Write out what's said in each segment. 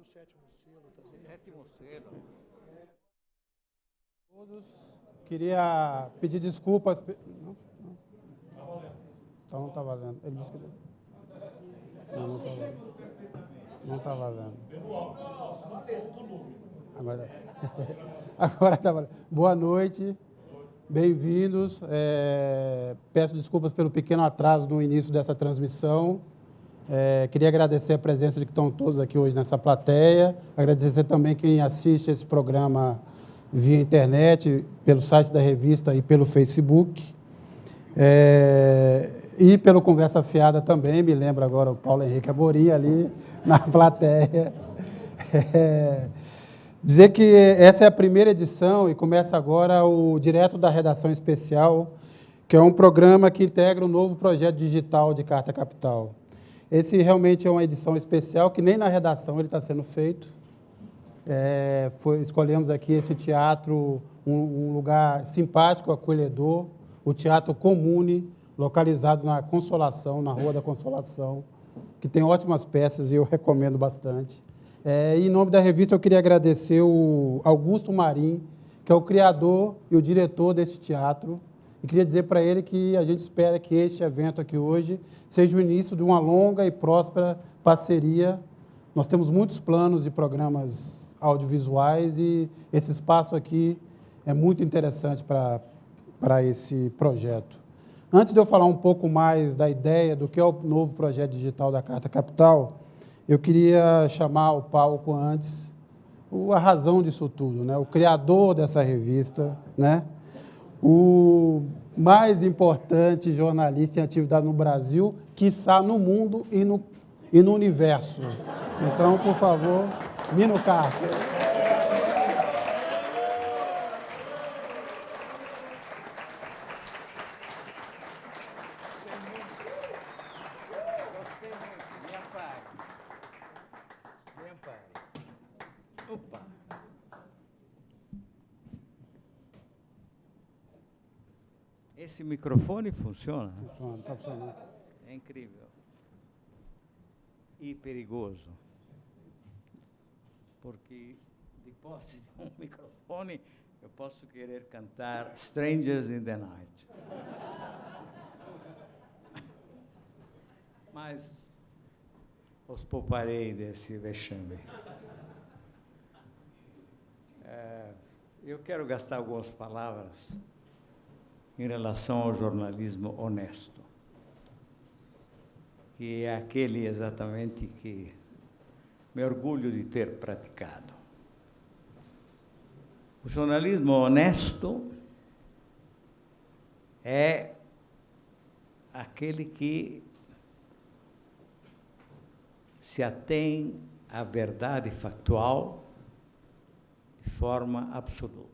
Sétimo selo. Todos, queria pedir desculpas. Não? Então não está valendo. Ele disse que não está valendo. Não está valendo. Agora está valendo. Boa noite, bem-vindos. Peço desculpas pelo pequeno atraso no início dessa transmissão. Queria agradecer a presença de que estão todos aqui hoje nessa plateia. Agradecer também quem assiste esse programa via internet, pelo site da revista e pelo Facebook. E pelo Conversa Fiada também, me lembro agora o Paulo Henrique Amorim ali na plateia. Dizer que essa é a primeira edição e começa agora o Direto da Redação Especial, que é um programa que integra um novo projeto digital de Carta Capital. Esse realmente é uma edição especial, que nem na redação ele está sendo feito. Escolhemos aqui esse teatro, um lugar simpático, acolhedor, o Teatro Comune, localizado na Consolação, na Rua da Consolação, que tem ótimas peças e eu recomendo bastante. Em nome da revista, eu queria agradecer o Augusto Marim, que é o criador e o diretor desse teatro, e queria dizer para ele que a gente espera que este evento aqui hoje seja o início de uma longa e próspera parceria. Nós temos muitos planos de programas audiovisuais e esse espaço aqui é muito interessante para esse projeto. Antes de eu falar um pouco mais da ideia do que é o novo projeto digital da Carta Capital, eu queria chamar ao palco antes a razão disso tudo, né? O criador dessa revista, né? O mais importante jornalista em atividade no Brasil, quiçá no mundo e no universo. Então, por favor, Mino Castro. Opa! Esse microfone funciona? Funciona, está funcionando. É incrível. E perigoso. Porque, de posse de um microfone, eu posso querer cantar Strangers in the Night. Mas os pouparei desse vexame. Eu quero gastar algumas palavras em relação ao jornalismo honesto, que é aquele exatamente que me orgulho de ter praticado. O jornalismo honesto é aquele que se atém à verdade factual de forma absoluta,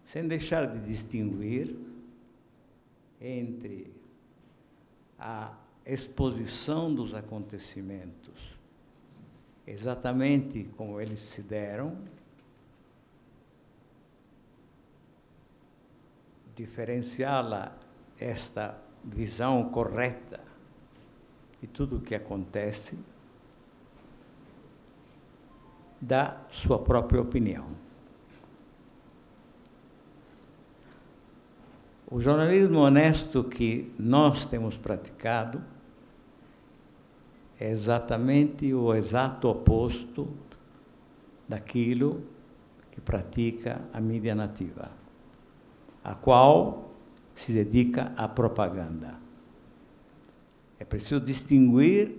sem deixar de distinguir entre a exposição dos acontecimentos exatamente como eles se deram, diferenciá-la, esta visão correta de tudo o que acontece, da sua própria opinião. O jornalismo honesto que nós temos praticado é exatamente o exato oposto daquilo que pratica a mídia nativa, a qual se dedica à propaganda. É preciso distinguir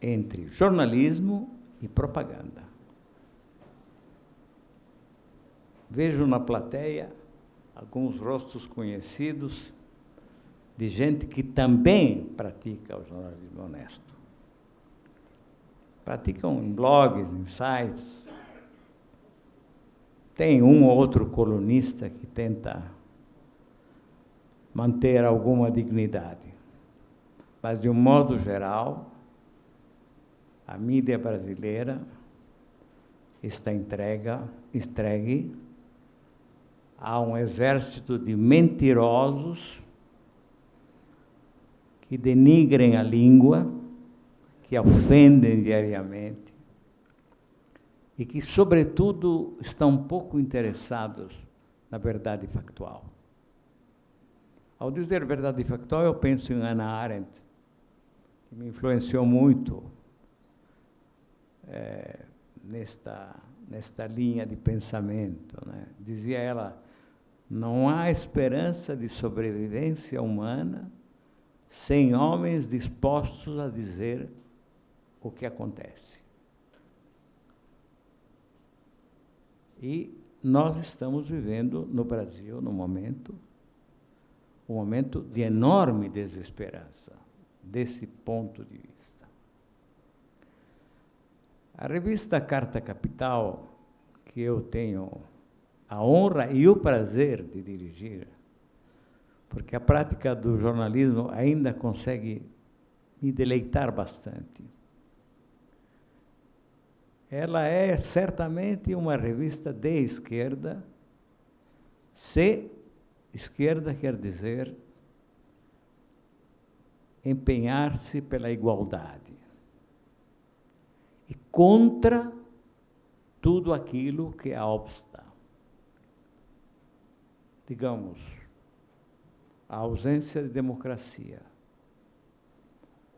entre jornalismo e propaganda. Vejo na plateia alguns rostos conhecidos de gente que também pratica o jornalismo honesto. Praticam em blogs, em sites. Tem um ou outro colunista que tenta manter alguma dignidade. Mas, de um modo geral, a mídia brasileira está entregue a um exército de mentirosos que denigrem a língua, que ofendem diariamente, e que, sobretudo, estão pouco interessados na verdade factual. Ao dizer verdade factual, eu penso em Hannah Arendt, que me influenciou muito nesta linha de pensamento, né? Dizia ela, não há esperança de sobrevivência humana sem homens dispostos a dizer o que acontece. E nós estamos vivendo no Brasil, um momento de enorme desesperança, desse ponto de vista. A revista Carta Capital, que eu tenho a honra e o prazer de dirigir, porque a prática do jornalismo ainda consegue me deleitar bastante. Ela é certamente uma revista de esquerda, se esquerda quer dizer empenhar-se pela igualdade e contra tudo aquilo que a obsta. Digamos, a ausência de democracia,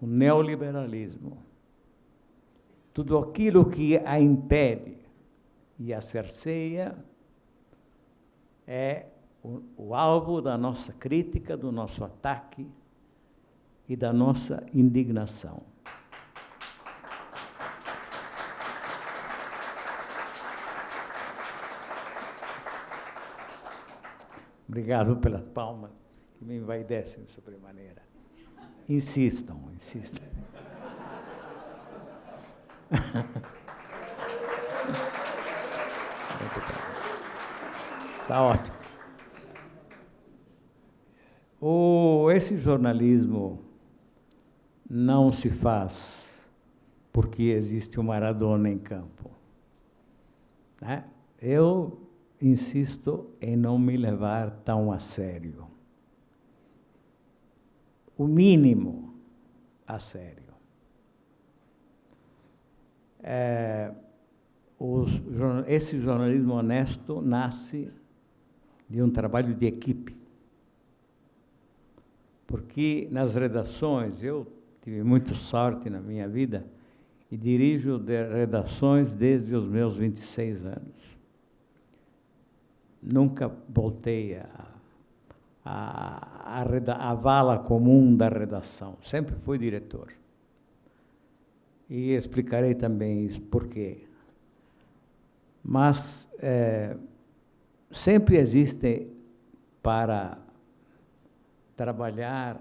o neoliberalismo, tudo aquilo que a impede e a cerceia é o alvo da nossa crítica, do nosso ataque e da nossa indignação. Obrigado pelas palmas, que me envaidecem de sobremaneira. Insistam, insistam. Está ótimo. Esse jornalismo não se faz porque existe o Maradona em campo, né? Eu insisto em não me levar tão a sério. O mínimo a sério. Esse jornalismo honesto nasce de um trabalho de equipe. Porque nas redações, eu tive muita sorte na minha vida e dirijo redações desde os meus 26 anos. Nunca voltei à vala comum da redação, sempre fui diretor. E explicarei também isso, por quê. Mas sempre existe para trabalhar,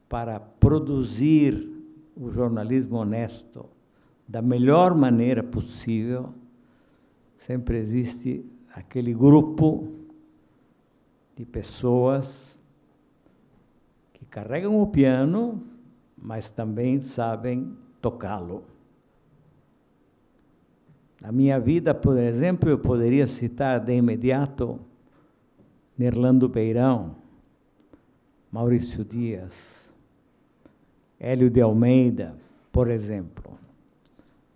para produzir o jornalismo honesto da melhor maneira possível, sempre existe aquele grupo de pessoas que carregam o piano, mas também sabem tocá-lo. Na minha vida, por exemplo, eu poderia citar de imediato Nerlando Beirão, Maurício Dias, Hélio de Almeida, por exemplo.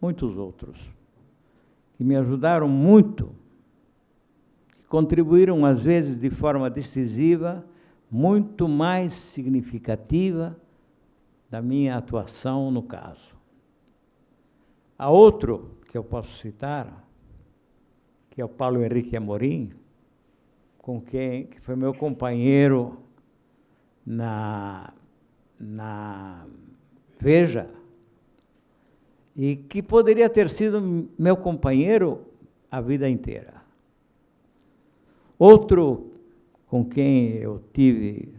Muitos outros, que me ajudaram muito, que contribuíram, às vezes, de forma decisiva, muito mais significativa da minha atuação no caso. Há outro que eu posso citar, que é o Paulo Henrique Amorim, que foi meu companheiro na Veja, e que poderia ter sido meu companheiro a vida inteira. Outro com quem eu tive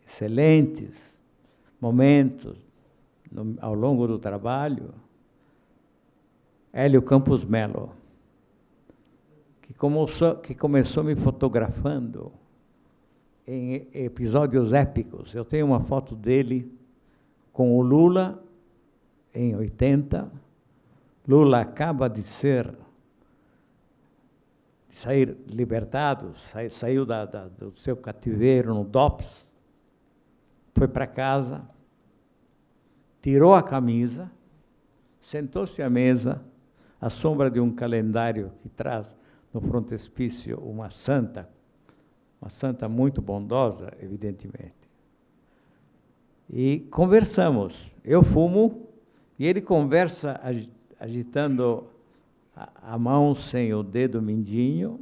excelentes momentos ao longo do trabalho, Hélio Campos Melo, que começou me fotografando em episódios épicos. Eu tenho uma foto dele com o Lula, em 80. Lula acaba de sair libertado, saiu do seu cativeiro no DOPS, foi para casa, tirou a camisa, sentou-se à mesa, à sombra de um calendário que traz no frontispício uma santa muito bondosa, evidentemente. E conversamos. Eu fumo e ele conversa agitando a mão sem o dedo mindinho.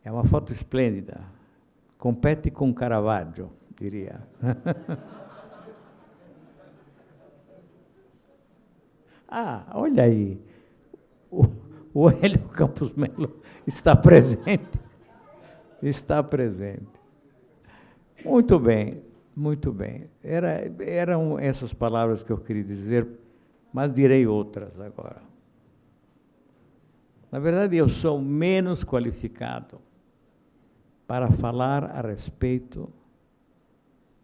É uma foto esplêndida. Compete com Caravaggio, diria. Ah, olha aí. O Hélio Campos Melo está presente. Está presente. Muito bem, muito bem. Eram essas palavras que eu queria dizer, mas direi outras agora. Na verdade, eu sou menos qualificado para falar a respeito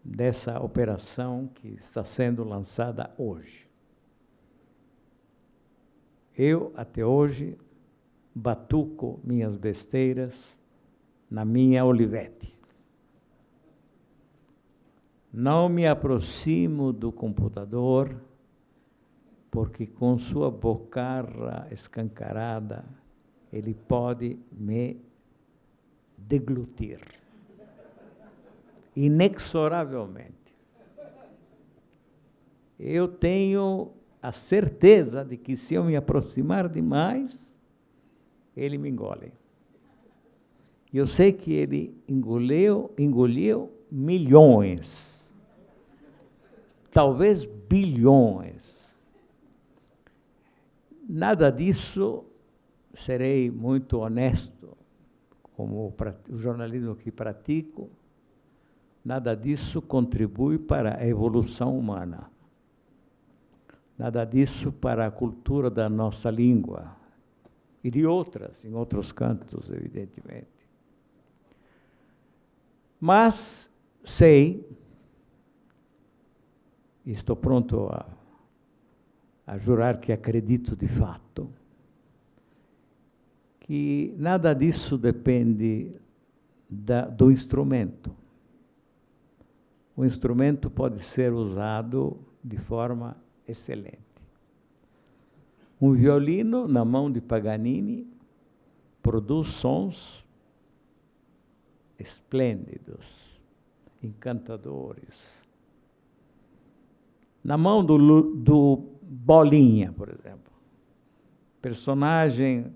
dessa operação que está sendo lançada hoje. Eu, até hoje, batuco minhas besteiras na minha Olivetti. Não me aproximo do computador, porque com sua bocarra escancarada, ele pode me deglutir. Inexoravelmente. Eu tenho a certeza de que se eu me aproximar demais, ele me engole. E eu sei que ele engoliu milhões, talvez bilhões. Nada disso, serei muito honesto, como o jornalismo que pratico, nada disso contribui para a evolução humana. Nada disso para a cultura da nossa língua e de outras, em outros cantos, evidentemente. Mas sei, e estou pronto a jurar que acredito de fato, que nada disso depende do instrumento. O instrumento pode ser usado de forma excelente. Um violino na mão de Paganini produz sons esplêndidos, encantadores. Na mão do Bolinha, por exemplo, personagem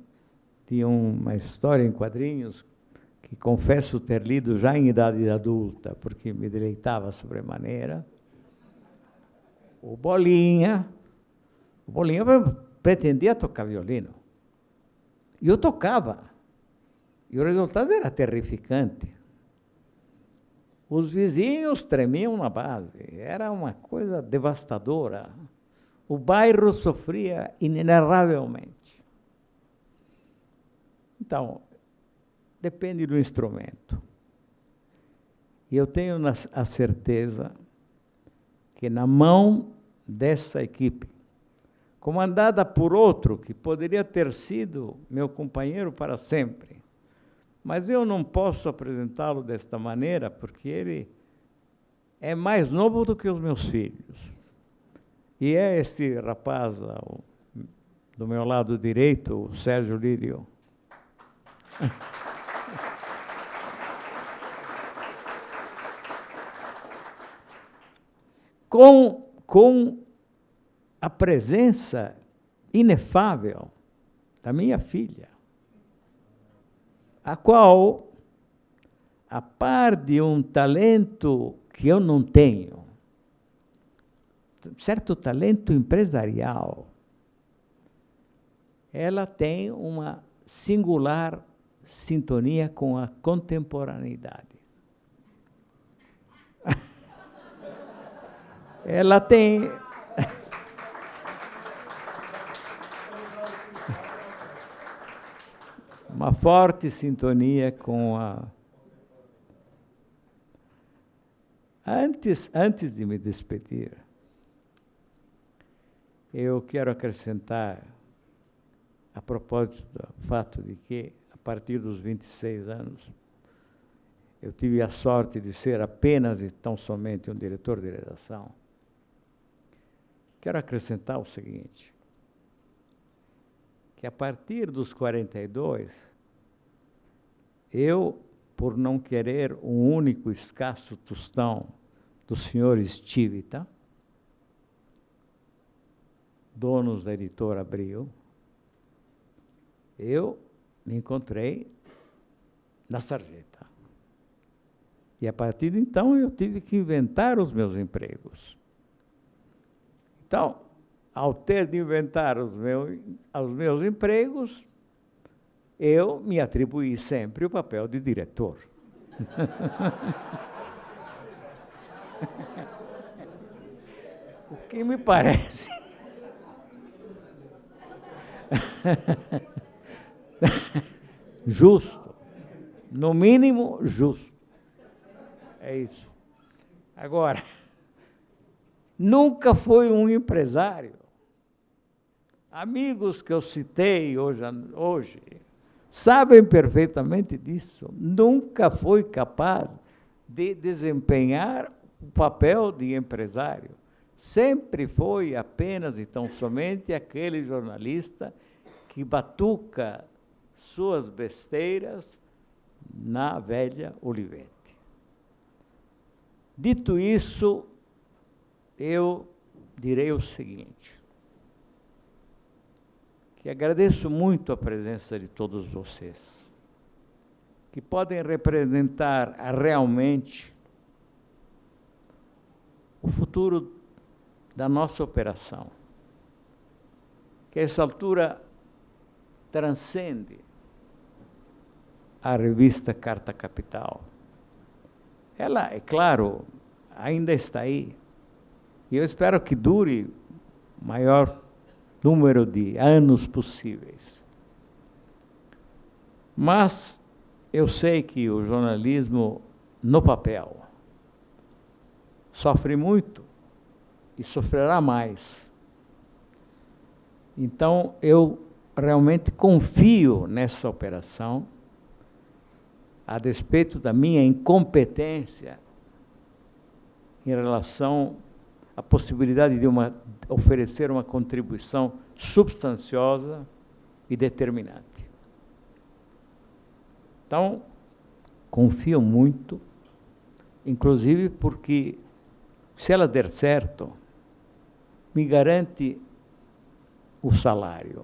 de uma história em quadrinhos que confesso ter lido já em idade adulta, porque me deleitava sobremaneira. O Bolinha pretendia tocar violino. E eu tocava. E o resultado era terrificante. Os vizinhos tremiam na base. Era uma coisa devastadora. O bairro sofria inenarravelmente. Então, depende do instrumento. E eu tenho a certeza que na mão dessa equipe, comandada por outro que poderia ter sido meu companheiro para sempre, mas eu não posso apresentá-lo desta maneira, porque ele é mais novo do que os meus filhos. E é esse rapaz, do meu lado direito, o Sérgio Lírio. Com a presença inefável da minha filha, a qual, a par de um talento que eu não tenho, certo talento empresarial, ela tem uma singular sintonia com a contemporaneidade. Ela tem uma forte sintonia com a... Antes de me despedir, eu quero acrescentar, a propósito do fato de que, a partir dos 26 anos, eu tive a sorte de ser apenas e tão somente um diretor de redação. Quero acrescentar o seguinte: que a partir dos 42, eu, por não querer um único escasso tostão do senhor Stivita, donos da editora Abril, eu me encontrei na sarjeta. E a partir de então eu tive que inventar os meus empregos. Então, ao ter de inventar os meus empregos, eu me atribuí sempre o papel de diretor. O que me parece justo, no mínimo justo. É isso. Agora, nunca foi um empresário. Amigos que eu citei hoje sabem perfeitamente disso. Nunca foi capaz de desempenhar o papel de empresário. Sempre foi apenas e tão somente aquele jornalista que batuca suas besteiras na velha Olivetti. Dito isso, eu direi o seguinte, que agradeço muito a presença de todos vocês, que podem representar realmente o futuro da nossa operação, que a essa altura transcende a revista Carta Capital. Ela, é claro, ainda está aí, e eu espero que dure o maior número de anos possíveis. Mas eu sei que o jornalismo no papel sofre muito e sofrerá mais. Então, eu realmente confio nessa operação, a despeito da minha incompetência em relação à possibilidade de oferecer uma contribuição substanciosa e determinante. Então, confio muito, inclusive porque, se ela der certo, me garante o salário,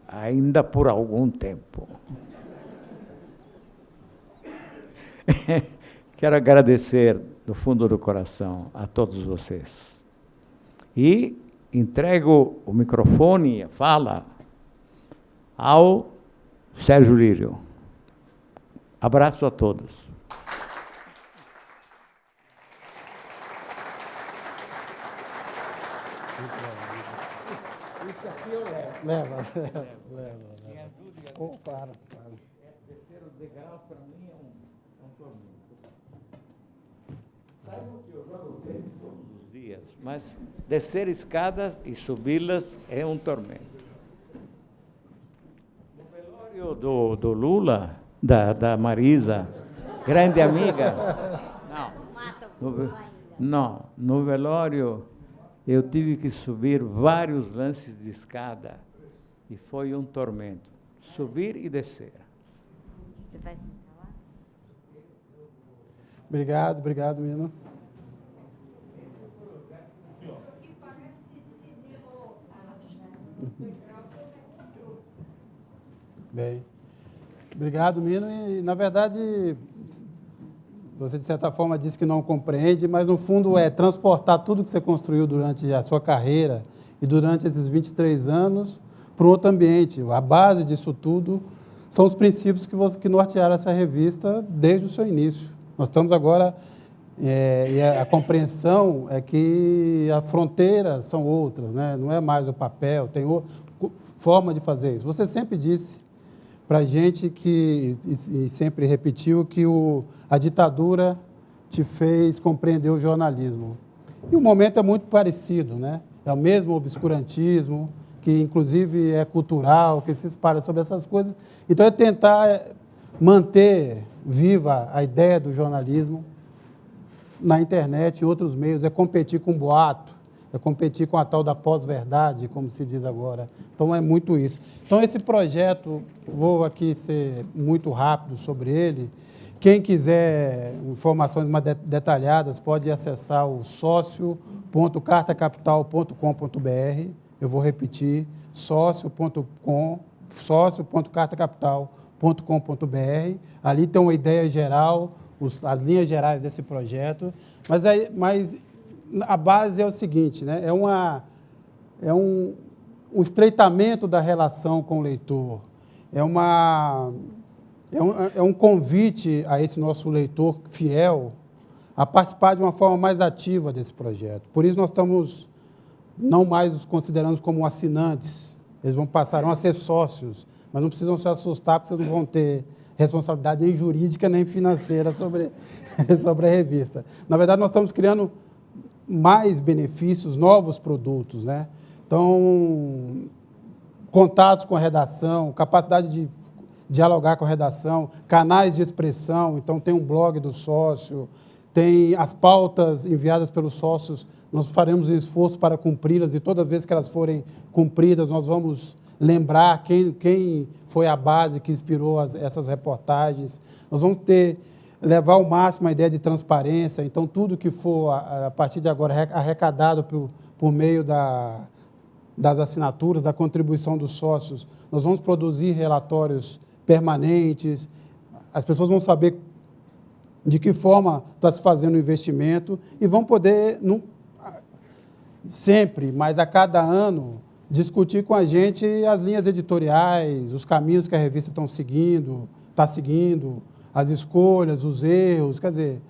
ainda por algum tempo. Quero agradecer do fundo do coração a todos vocês. E entrego o microfone, a fala, ao Sérgio Lírio. Abraço a todos. Isso aqui eu levo. Leva. Me ajude a Claro. descer os degraus, para mim, é um tormento. Saibam que eu jogo tênis todos os dias, mas descer escadas e subi-las é um tormento. No velório do Lula, da Marisa, grande amiga, no velório eu tive que subir vários lances de escada e foi um tormento, subir e descer. Você vai sentar lá? Obrigado, Mino. Bem, obrigado, Mino. E, na verdade, você, de certa forma, disse que não compreende, mas, no fundo, é transportar tudo que você construiu durante a sua carreira e durante esses 23 anos para um outro ambiente. A base disso tudo são os princípios que nortearam essa revista desde o seu início. Nós estamos agora, e a compreensão é que as fronteiras são outras, né? Não é mais o papel, tem forma de fazer isso. Você sempre disse para a gente e sempre repetiu que a ditadura te fez compreender o jornalismo. E o momento é muito parecido, né? É o mesmo obscurantismo, que inclusive é cultural, que se espalha sobre essas coisas. Então, é tentar manter viva a ideia do jornalismo na internet e outros meios, é competir com boato, é competir com a tal da pós-verdade, como se diz agora. Então, é muito isso. Então, esse projeto, vou aqui ser muito rápido sobre ele. Quem quiser informações mais detalhadas, pode acessar o sócio.cartacapital.com.br. Eu vou repetir, sócio.cartacapital.com.br. Ali tem uma ideia geral, as linhas gerais desse projeto. Mas a base é o seguinte, né? É um estreitamento da relação com o leitor. É um convite a esse nosso leitor fiel a participar de uma forma mais ativa desse projeto. Por isso, nós estamos não mais os considerando como assinantes, eles passarão a ser sócios, mas não precisam se assustar, porque vocês não vão ter responsabilidade nem jurídica nem financeira sobre a revista. Na verdade, nós estamos criando mais benefícios, novos produtos, né? Então, contatos com a redação, capacidade de dialogar com a redação, canais de expressão. Então, tem um blog do sócio, tem as pautas enviadas pelos sócios, nós faremos um esforço para cumpri-las, e toda vez que elas forem cumpridas, nós vamos lembrar quem foi a base que inspirou essas reportagens. Nós vamos levar ao máximo a ideia de transparência. Então, tudo que for, a partir de agora, arrecadado por meio das assinaturas, da contribuição dos sócios, nós vamos produzir relatórios permanentes, as pessoas vão saber de que forma está se fazendo o investimento e vão poder, sempre, mas a cada ano, discutir com a gente as linhas editoriais, os caminhos que a revista está seguindo, as escolhas, os erros. Quer dizer,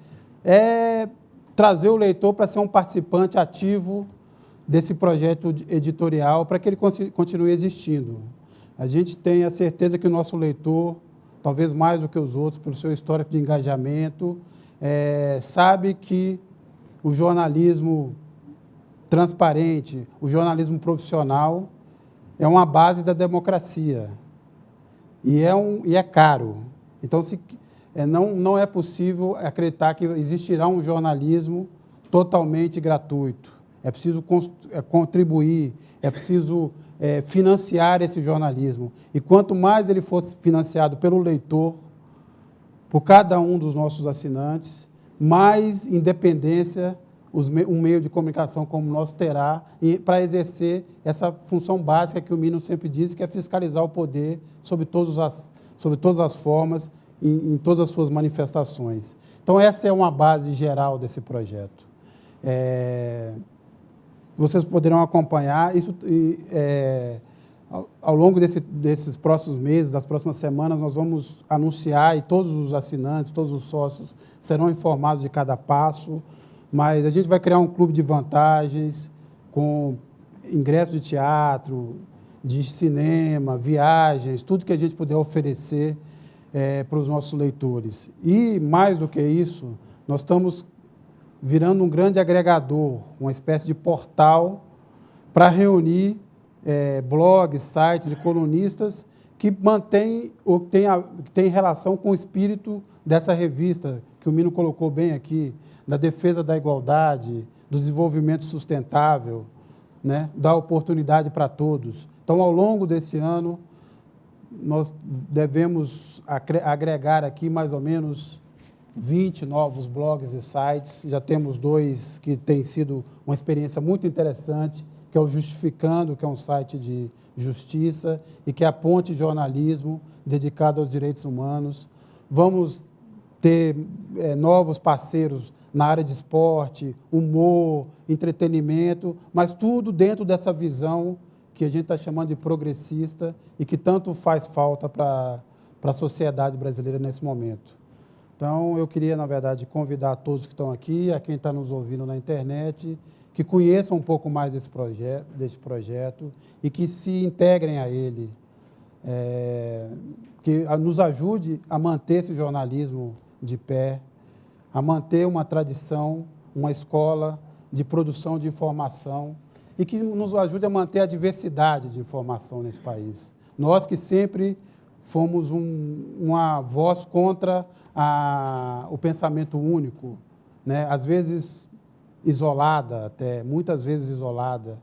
é trazer o leitor para ser um participante ativo desse projeto editorial para que ele continue existindo. A gente tem a certeza que o nosso leitor, talvez mais do que os outros, pelo seu histórico de engajamento, sabe que o jornalismo transparente, o jornalismo profissional é uma base da democracia e é caro. Então, não é possível acreditar que existirá um jornalismo totalmente gratuito. É preciso contribuir, é preciso financiar esse jornalismo. E quanto mais ele for financiado pelo leitor, por cada um dos nossos assinantes, mais independência um meio de comunicação como o nosso terá para exercer essa função básica que o Mino sempre diz, que é fiscalizar o poder sobre todas as formas, em todas as suas manifestações. Então, essa é uma base geral desse projeto. Vocês poderão acompanhar isso ao longo desses próximos meses, das próximas semanas, nós vamos anunciar, e todos os assinantes, todos os sócios serão informados de cada passo, mas a gente vai criar um clube de vantagens com ingresso de teatro, de cinema, viagens, tudo que a gente puder oferecer para os nossos leitores. E, mais do que isso, nós estamos virando um grande agregador, uma espécie de portal para reunir blogs, sites e colunistas que mantêm ou que têm relação com o espírito dessa revista, que o Mino colocou bem aqui, da defesa da igualdade, do desenvolvimento sustentável, né, da oportunidade para todos. Então, ao longo desse ano, nós devemos agregar aqui mais ou menos 20 novos blogs e sites. Já temos 2 que têm sido uma experiência muito interessante, que é o Justificando, que é um site de justiça, e que é a Ponte Jornalismo, dedicado aos direitos humanos. Vamos ter novos parceiros na área de esporte, humor, entretenimento, mas tudo dentro dessa visão que a gente está chamando de progressista e que tanto faz falta para a sociedade brasileira nesse momento. Então, eu queria, na verdade, convidar todos que estão aqui, a quem está nos ouvindo na internet, que conheçam um pouco mais desse projeto e que se integrem a ele, que nos ajude a manter esse jornalismo de pé, a manter uma tradição, uma escola de produção de informação e que nos ajude a manter a diversidade de informação nesse país. Nós que sempre fomos uma voz contra o pensamento único, né? Às vezes isolada, até muitas vezes isolada.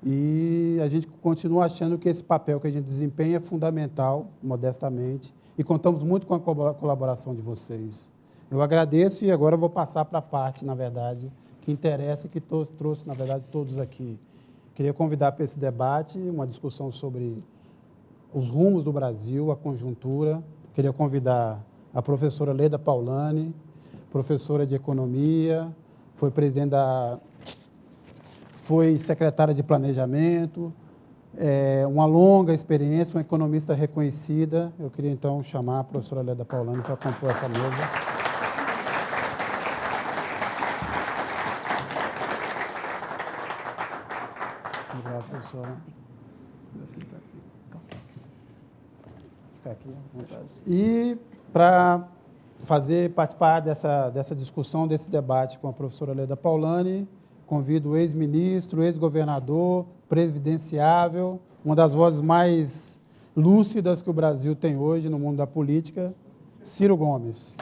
E a gente continua achando que esse papel que a gente desempenha é fundamental, modestamente, e contamos muito com a colaboração de vocês. Eu agradeço e agora eu vou passar para a parte, na verdade, que interessa e que trouxe, na verdade, todos aqui. Queria convidar para esse debate, uma discussão sobre os rumos do Brasil, a conjuntura. Queria convidar a professora Leda Paulani, professora de Economia, foi secretária de Planejamento, uma longa experiência, uma economista reconhecida. Eu queria, então, chamar a professora Leda Paulani para compor essa mesa. Obrigado, professora. Ficar aqui, à vontade. E para participar dessa discussão, desse debate com a professora Leda Paulani, convido o ex-ministro, ex-governador, presidenciável, uma das vozes mais lúcidas que o Brasil tem hoje no mundo da política, Ciro Gomes.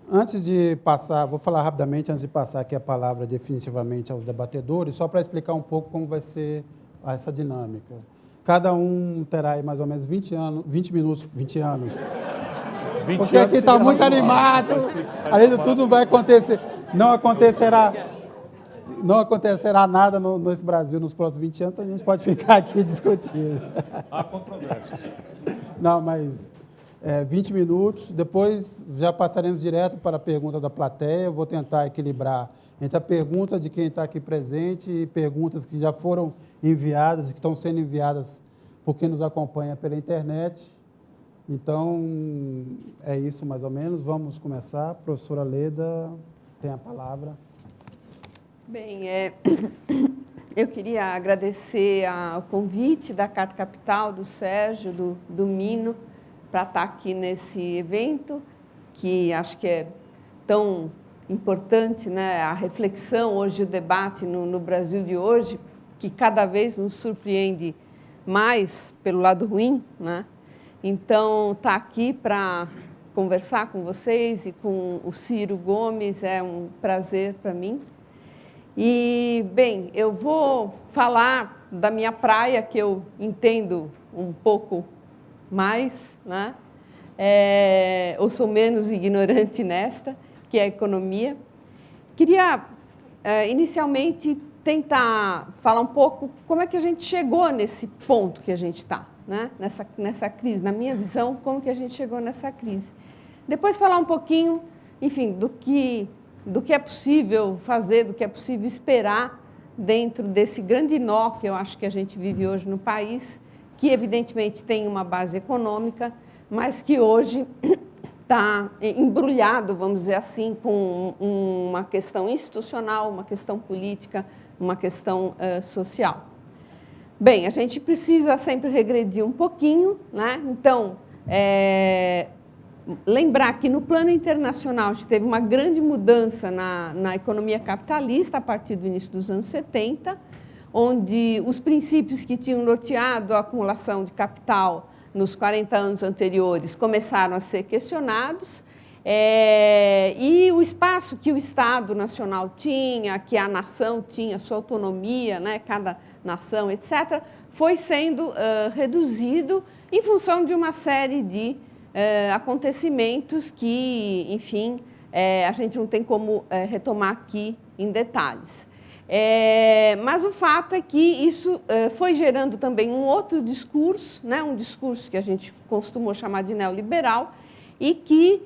Antes de passar, vou falar rapidamente, antes de passar aqui a palavra definitivamente aos debatedores, só para explicar um pouco como vai ser essa dinâmica. Cada um terá aí mais ou menos 20 anos. Porque aqui está muito animado, além de tudo vai acontecer, não acontecerá nada nesse Brasil nos próximos 20 anos, então a gente pode ficar aqui discutindo. Há controvérsias. Não, mas 20 minutos, depois já passaremos direto para a pergunta da plateia. Eu vou tentar equilibrar entre a pergunta de quem está aqui presente e perguntas que já foram enviadas e que estão sendo enviadas por quem nos acompanha pela internet. Então, é isso mais ou menos. Vamos começar. Professora Leda, tem a palavra. Bem, eu queria agradecer o convite da Carta Capital, do Sérgio, do Mino, para estar aqui nesse evento, que acho que é tão importante, né? A reflexão hoje, o debate no Brasil de hoje, que cada vez nos surpreende mais pelo lado ruim, né? Então, estar aqui para conversar com vocês e com o Ciro Gomes é um prazer para mim. E, bem, eu vou falar da minha praia, que eu entendo um pouco mais, né? Ou sou menos ignorante nesta, que é a economia. Queria, inicialmente, tentar falar um pouco como é que a gente chegou nesse ponto que a gente está, né? Nessa crise. Na minha visão, como que a gente chegou nessa crise. Depois falar um pouquinho, enfim, do que é possível fazer, do que é possível esperar dentro desse grande nó que eu acho que a gente vive hoje no país, que evidentemente tem uma base econômica, mas que hoje está embrulhado, vamos dizer assim, com uma questão institucional, uma questão política, uma questão social. Bem, a gente precisa sempre regredir um pouquinho, né? Então, lembrar que no plano internacional a gente teve uma grande mudança na economia capitalista a partir do início dos anos 70, onde os princípios que tinham norteado a acumulação de capital nos 40 anos anteriores começaram a ser questionados, e o espaço que o Estado Nacional tinha, que a nação tinha, sua autonomia, né, cada nação, etc., foi sendo reduzido em função de uma série de acontecimentos que, enfim, a gente não tem como retomar aqui em detalhes. Mas o fato é que isso foi gerando também um outro discurso, né, um discurso que a gente costumou chamar de neoliberal e que,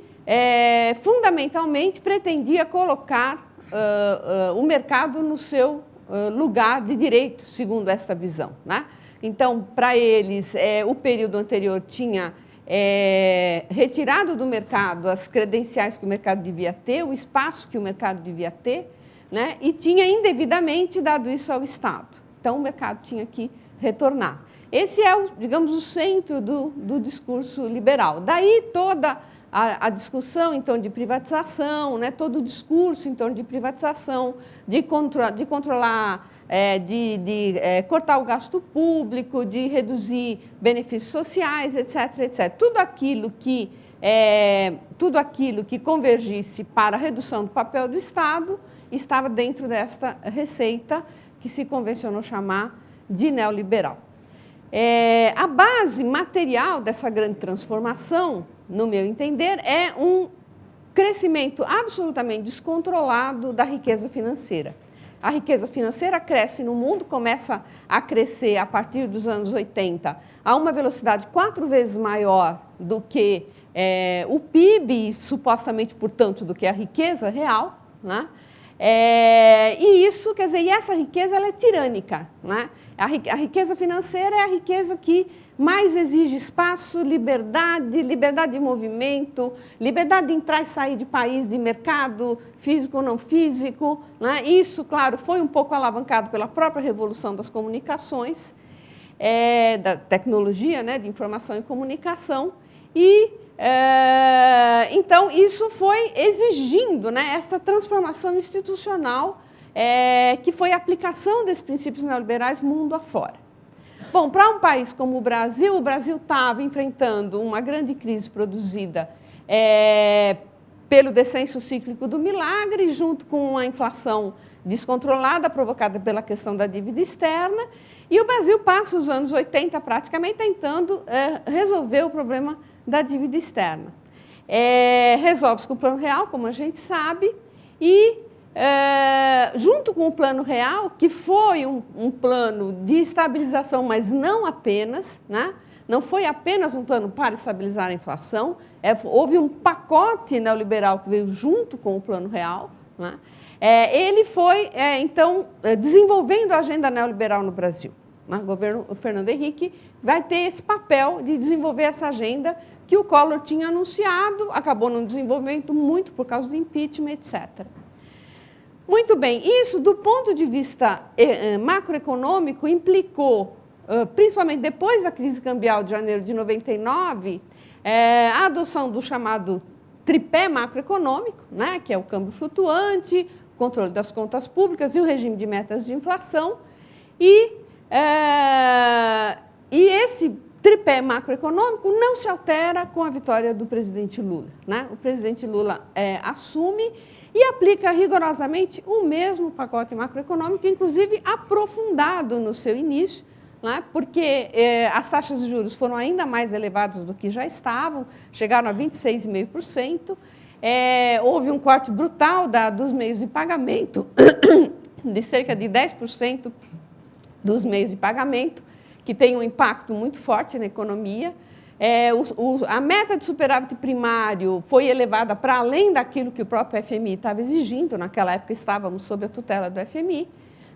fundamentalmente, pretendia colocar o mercado no seu lugar de direito, segundo esta visão, né? Então, para eles, o período anterior tinha retirado do mercado as credenciais que o mercado devia ter, o espaço que o mercado devia ter, né? E tinha indevidamente dado isso ao Estado. Então, o mercado tinha que retornar. Esse é, digamos, o centro do discurso liberal. Daí toda a discussão em torno de privatização, né, todo o discurso em torno de privatização, de controlar, cortar o gasto público, de reduzir benefícios sociais, etc., etc. Tudo aquilo que convergisse para a redução do papel do Estado estava dentro desta receita que se convencionou chamar de neoliberal. A base material dessa grande transformação, no meu entender, é um crescimento absolutamente descontrolado da riqueza financeira. A riqueza financeira cresce no mundo, começa a crescer a partir dos anos 80 a uma velocidade 4 vezes maior do que o PIB, supostamente, portanto, do que a riqueza real, né? E isso, quer dizer, e essa riqueza ela é tirânica, né? A riqueza financeira é a riqueza que mais exige espaço, liberdade de movimento, liberdade de entrar e sair de país, de mercado, físico ou não físico, né? Isso, claro, foi um pouco alavancado pela própria revolução das comunicações, da tecnologia, né, de informação e comunicação, e então isso foi exigindo, né, essa transformação institucional, que foi a aplicação desses princípios neoliberais mundo afora. Bom, para um país como o Brasil estava enfrentando uma grande crise produzida pelo descenso cíclico do milagre, junto com uma inflação descontrolada provocada pela questão da dívida externa, e o Brasil passa os anos 80 praticamente tentando resolver o problema da dívida externa. Resolve-se com o Plano Real, como a gente sabe, e junto com o Plano Real, que foi um plano de estabilização, mas não apenas, né? Não foi apenas um plano para estabilizar a inflação, houve um pacote neoliberal que veio junto com o Plano Real, né? Ele foi, então, desenvolvendo a agenda neoliberal no Brasil. O governo Fernando Henrique vai ter esse papel de desenvolver essa agenda que o Collor tinha anunciado, acabou não desenvolvendo muito por causa do impeachment, etc. Muito bem, isso do ponto de vista macroeconômico implicou, principalmente depois da crise cambial de janeiro de 99, a adoção do chamado tripé macroeconômico, né, que é o câmbio flutuante, o controle das contas públicas e o regime de metas de inflação, e esse tripé macroeconômico não se altera com a vitória do presidente Lula, né? O presidente Lula assume e aplica rigorosamente o mesmo pacote macroeconômico, inclusive aprofundado no seu início, né? Porque as taxas de juros foram ainda mais elevadas do que já estavam, chegaram a 26,5%, houve um corte brutal dos meios de pagamento, de cerca de 10% dos meios de pagamento, que tem um impacto muito forte na economia. A meta de superávit primário foi elevada para além daquilo que o próprio FMI estava exigindo, naquela época estávamos sob a tutela do FMI.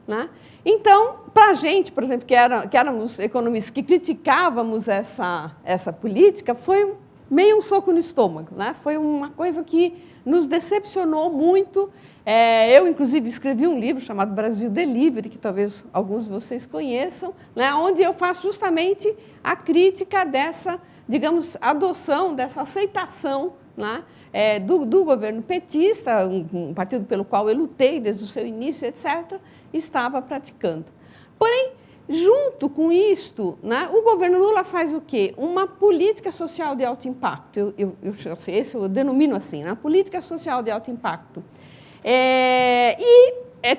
Né? Então, para a gente, por exemplo, que éramos economistas que criticávamos essa política, foi meio um soco no estômago, né? Foi uma coisa que nos decepcionou muito. Eu, inclusive, escrevi um livro chamado Brasil Delivery, que talvez alguns de vocês conheçam, né, onde eu faço justamente a crítica dessa, digamos, adoção, dessa aceitação, né, do governo petista, um partido pelo qual eu lutei desde o seu início, etc., estava praticando. Porém, junto com isto, né, o governo Lula faz o quê? Uma política social de alto impacto. Esse eu denomino assim, né, política social de alto impacto.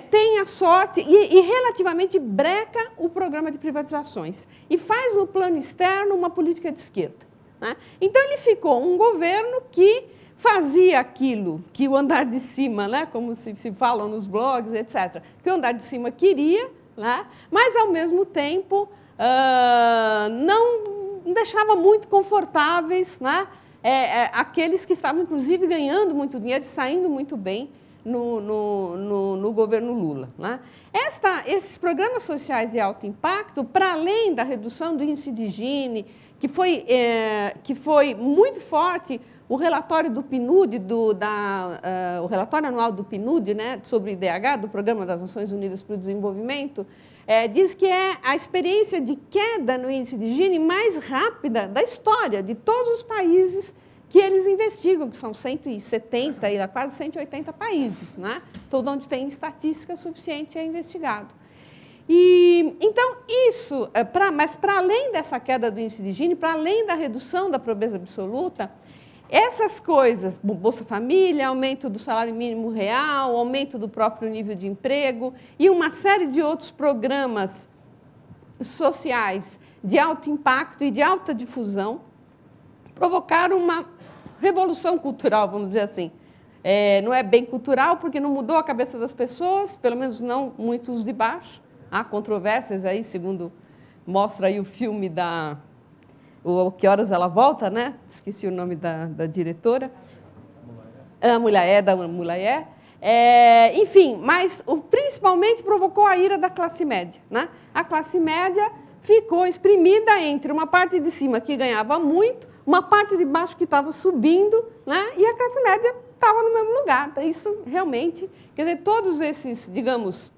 Tem a sorte, e relativamente breca o programa de privatizações, e faz no plano externo uma política de esquerda. Né? Então, ele ficou um governo que fazia aquilo que o andar de cima, né, como se falam nos blogs, etc., que o andar de cima queria, né, mas, ao mesmo tempo, não deixava muito confortáveis, né, aqueles que estavam, inclusive, ganhando muito dinheiro e saindo muito bem no governo Lula. Né? Esses programas sociais de alto impacto, para além da redução do índice de Gini, que foi muito forte, o relatório do PNUD, o relatório anual do PNUD, né, sobre o IDH, do Programa das Nações Unidas para o Desenvolvimento, diz que é a experiência de queda no índice de Gini mais rápida da história de todos os países que eles investigam, que são 170, quase 180 países, né? Todo onde tem estatística suficiente é investigado. Então, isso, mas para além dessa queda do índice de Gini, para além da redução da pobreza absoluta, essas coisas, Bolsa Família, aumento do salário mínimo real, aumento do próprio nível de emprego e uma série de outros programas sociais de alto impacto e de alta difusão, provocaram uma revolução cultural, vamos dizer assim. Não é bem cultural, porque não mudou a cabeça das pessoas, pelo menos não muitos de baixo. Há controvérsias aí, segundo mostra aí o filme o Que Horas Ela Volta, né? Esqueci o nome da diretora. A Mulher, da Mulher. Enfim, mas principalmente provocou a ira da classe média, né? A classe média ficou exprimida entre uma parte de cima que ganhava muito, uma parte de baixo que estava subindo, né? E a classe média estava no mesmo lugar. Então, isso realmente, quer dizer, todos esses, digamos,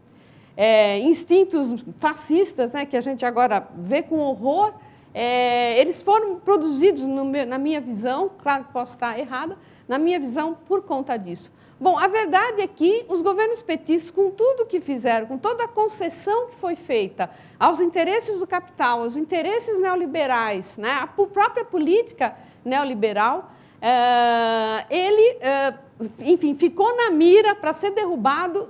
instintos fascistas, né, que a gente agora vê com horror, eles foram produzidos, na minha visão, claro que posso estar errada, na minha visão, por conta disso. Bom, a verdade é que os governos petistas, com tudo que fizeram, com toda a concessão que foi feita aos interesses do capital, aos interesses neoliberais, né, a própria política neoliberal, enfim, ficou na mira para ser derrubado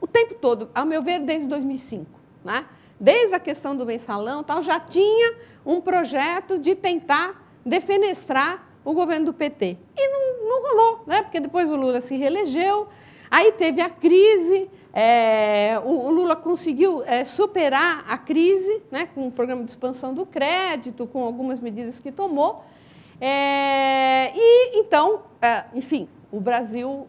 o tempo todo, ao meu ver, desde 2005. Né? Desde a questão do mensalão, tal, já tinha um projeto de tentar defenestrar o governo do PT. E não rolou, né? Porque depois o Lula se reelegeu, aí teve a crise, o Lula conseguiu superar a crise, né, com o programa de expansão do crédito, com algumas medidas que tomou. E então, enfim, o Brasil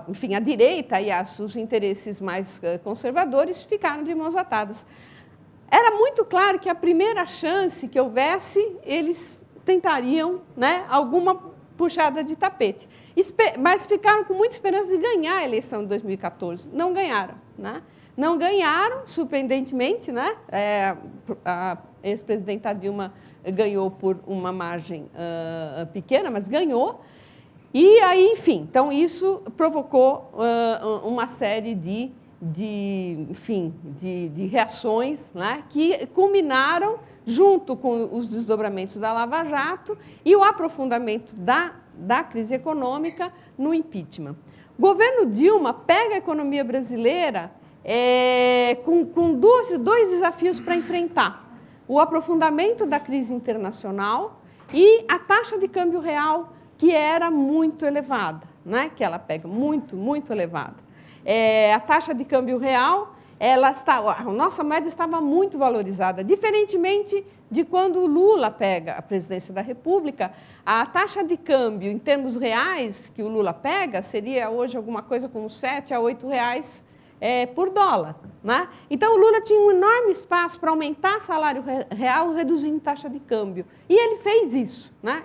enfim, a direita e os interesses mais conservadores ficaram de mãos atadas. Era muito claro que a primeira chance que houvesse, eles tentariam, né, alguma puxada de tapete. Mas ficaram com muita esperança de ganhar a eleição de 2014. Não ganharam. Né? Não ganharam, surpreendentemente. Né? A ex-presidenta Dilma ganhou por uma margem pequena, mas ganhou. E aí, enfim, então isso provocou uma série de reações, né, que culminaram junto com os desdobramentos da Lava Jato e o aprofundamento da crise econômica no impeachment. O governo Dilma pega a economia brasileira com dois desafios para enfrentar: o aprofundamento da crise internacional e a taxa de câmbio real, que era muito elevada, né? Que ela pega muito, muito elevada. A taxa de câmbio real, a nossa média estava muito valorizada. Diferentemente de quando o Lula pega a presidência da República, a taxa de câmbio, em termos reais, que o Lula pega, seria hoje alguma coisa como R$ 7 a R$ 8 por dólar. Né? Então, o Lula tinha um enorme espaço para aumentar salário real, reduzindo taxa de câmbio. E ele fez isso. Né?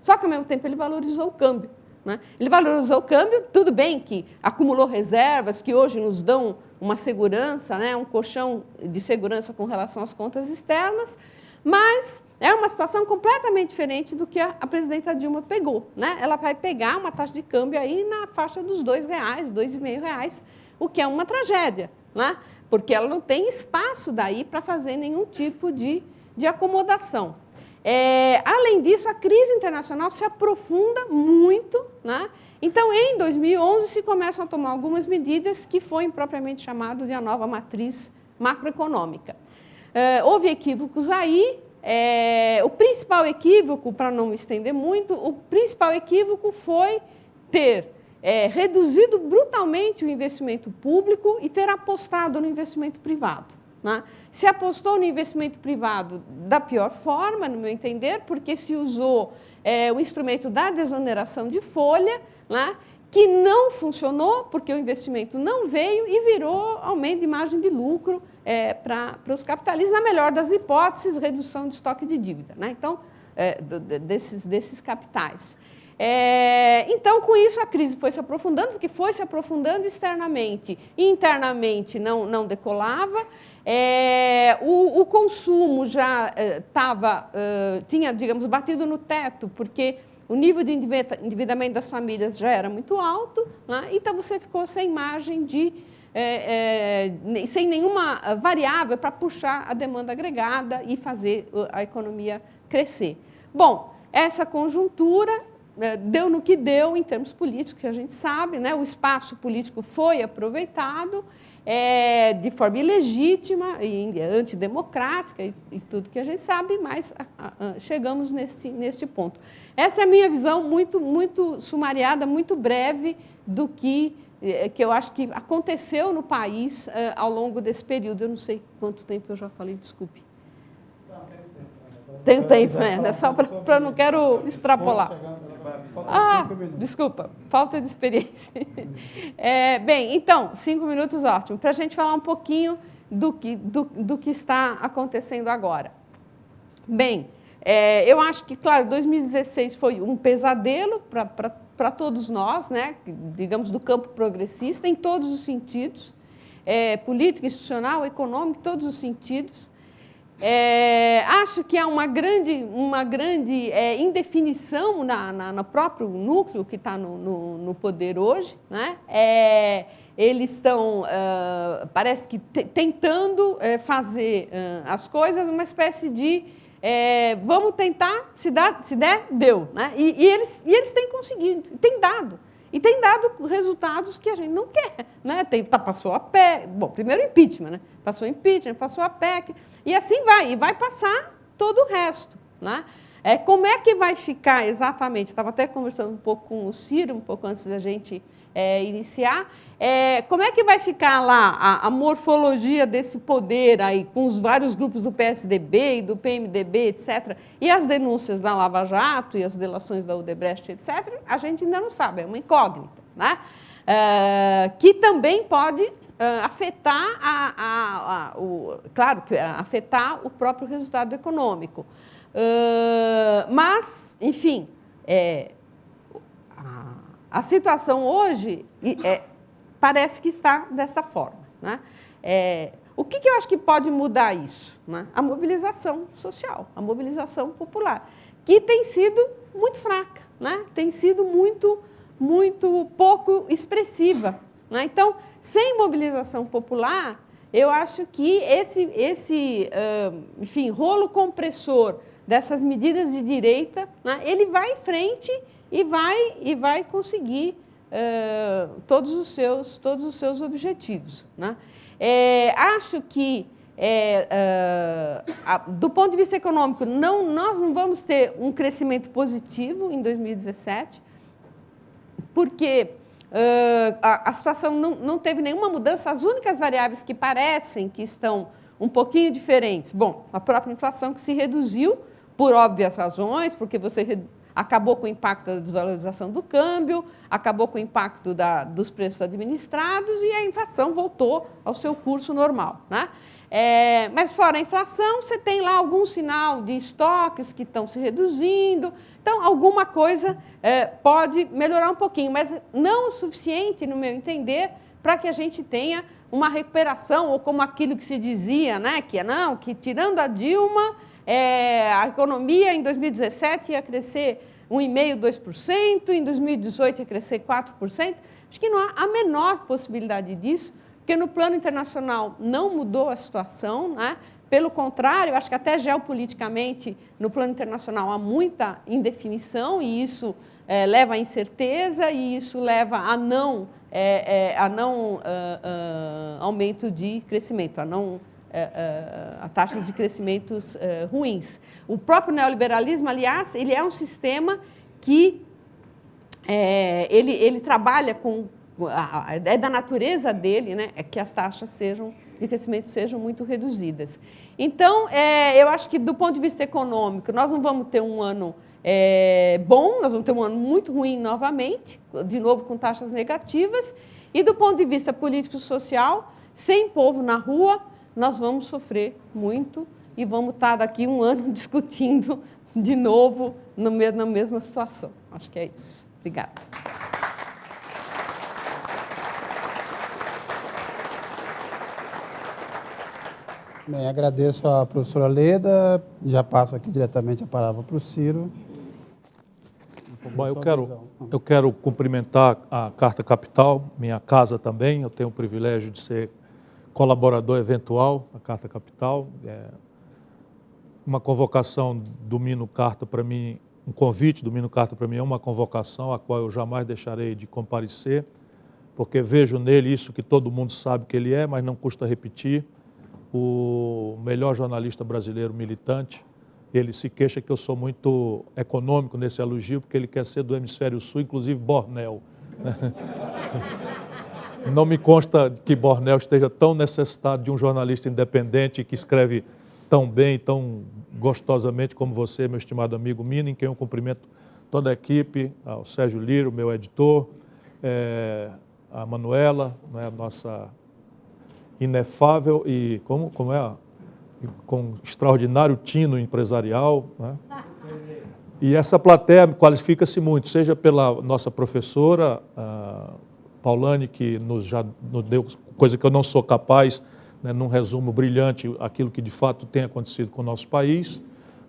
Só que, ao mesmo tempo, ele valorizou o câmbio. Né? Ele valorizou o câmbio, tudo bem que acumulou reservas que hoje nos dão uma segurança, né? Um colchão de segurança com relação às contas externas, mas é uma situação completamente diferente do que a presidenta Dilma pegou. Né? Ela vai pegar uma taxa de câmbio aí na faixa dos R$ 2, R$ 2,5, o que é uma tragédia, né? Porque ela não tem espaço daí para fazer nenhum tipo de acomodação. Além disso, a crise internacional se aprofunda muito, né? Então, em 2011, se começam a tomar algumas medidas que foi propriamente chamado de a nova matriz macroeconômica. Houve equívocos aí. O principal equívoco, para não me estender muito, o principal equívoco foi ter reduzido brutalmente o investimento público e ter apostado no investimento privado. Né? Se apostou no investimento privado da pior forma, no meu entender, porque se usou o instrumento da desoneração de folha, né, que não funcionou, porque o investimento não veio e virou aumento de margem de lucro para os capitalistas, na melhor das hipóteses, redução de estoque de dívida. Né? Então, desses capitais. Então, com isso, a crise foi se aprofundando, porque foi se aprofundando externamente. E internamente não decolava. O consumo já tinha, digamos, batido no teto, porque o nível de endividamento das famílias já era muito alto, né? Então você ficou sem margem sem nenhuma variável para puxar a demanda agregada e fazer a economia crescer. Bom, essa conjuntura deu no que deu em termos políticos, que a gente sabe, né? O espaço político foi aproveitado de forma ilegítima e antidemocrática e tudo que a gente sabe, mas chegamos neste ponto. Essa é a minha visão muito sumariada, muito breve do que eu acho que aconteceu no país ao longo desse período. Eu não sei quanto tempo eu já falei, desculpe. Tem tempo, é só para não quero extrapolar. Desculpa, falta de experiência. Bem, então, 5 minutos, ótimo, para a gente falar um pouquinho do que está acontecendo agora. Bem, eu acho que, claro, 2016 foi um pesadelo para todos nós, né? Digamos, do campo progressista, em todos os sentidos, político, institucional, econômico, em todos os sentidos. Acho que há uma grande indefinição no próprio núcleo que está no poder hoje, né? Eles estão, parece que, tentando fazer as coisas, uma espécie de vamos tentar, se der, deu, né? E eles têm conseguido, têm dado. E tem dado resultados que a gente não quer, né? Passou a PEC, bom, primeiro impeachment, né? Passou o impeachment, passou a PEC, e assim vai, e vai passar todo o resto, né? Como é que vai ficar exatamente? Estava até conversando um pouco com o Ciro, um pouco antes da gente iniciar. Como é que vai ficar lá a morfologia desse poder aí, com os vários grupos do PSDB e do PMDB, etc., e as denúncias da Lava Jato e as delações da Odebrecht, etc., a gente ainda não sabe, é uma incógnita, né? Que também pode afetar claro, afetar o próprio resultado econômico. Mas, enfim, a situação hoje parece que está desta forma, né? O que eu acho que pode mudar isso, né? A mobilização social, a mobilização popular, que tem sido muito fraca, né? Tem sido muito pouco expressiva, né? Então, sem mobilização popular, eu acho que esse rolo compressor dessas medidas de direita, né, ele vai em frente e vai conseguir todos os seus objetivos, né? Acho que, do ponto de vista econômico, nós não vamos ter um crescimento positivo em 2017, porque a situação não teve nenhuma mudança. As únicas variáveis que parecem que estão um pouquinho diferentes, bom, a própria inflação que se reduziu por óbvias razões, porque você acabou com o impacto da desvalorização do câmbio, acabou com o impacto dos preços administrados e a inflação voltou ao seu curso normal, né? Mas fora a inflação, você tem lá algum sinal de estoques que estão se reduzindo, então alguma coisa pode melhorar um pouquinho, mas não o suficiente, no meu entender, para que a gente tenha uma recuperação, ou como aquilo que se dizia, né, que tirando a Dilma, a economia em 2017 ia crescer 1,5%, 2%, em 2018 ia crescer 4%. Acho que não há a menor possibilidade disso, porque no plano internacional não mudou a situação, né? Pelo contrário, acho que até geopoliticamente, no plano internacional, há muita indefinição, e isso leva à incerteza, e isso leva a não aumento de crescimento, a taxas de crescimentos ruins. O próprio neoliberalismo, aliás, ele é um sistema que ele trabalha com... É da natureza dele, né, que as taxas de crescimento sejam muito reduzidas. Então, eu acho que, do ponto de vista econômico, nós não vamos ter um ano bom, nós vamos ter um ano muito ruim novamente, de novo com taxas negativas, e do ponto de vista político-social, sem povo na rua, nós vamos sofrer muito e vamos estar daqui um ano discutindo de novo na mesma situação. Acho que é isso. Obrigada. Bem, agradeço à professora Leda, já passo aqui diretamente a palavra para o Ciro. Bom, eu quero cumprimentar a Carta Capital, minha casa também. Eu tenho o privilégio de ser colaborador eventual da Carta Capital. Uma convocação do Mino Carta para mim, um convite do Mino Carta para mim é uma convocação a qual eu jamais deixarei de comparecer, porque vejo nele isso que todo mundo sabe que ele é, mas não custa repetir, o melhor jornalista brasileiro militante. Ele se queixa que eu sou muito econômico nesse elogio, porque ele quer ser do hemisfério sul, inclusive Bornéu. Não me consta que Bornéu esteja tão necessitado de um jornalista independente que escreve tão bem, tão gostosamente como você, meu estimado amigo Mino, em quem eu cumprimento toda a equipe, ao Sérgio Liro, meu editor, a Manuela, né, nossa inefável e com extraordinário tino empresarial, né? E essa plateia qualifica-se muito, seja pela nossa professora, Paulane, que já nos deu coisa que eu não sou capaz, né, num resumo brilhante, aquilo que de fato tem acontecido com o nosso país,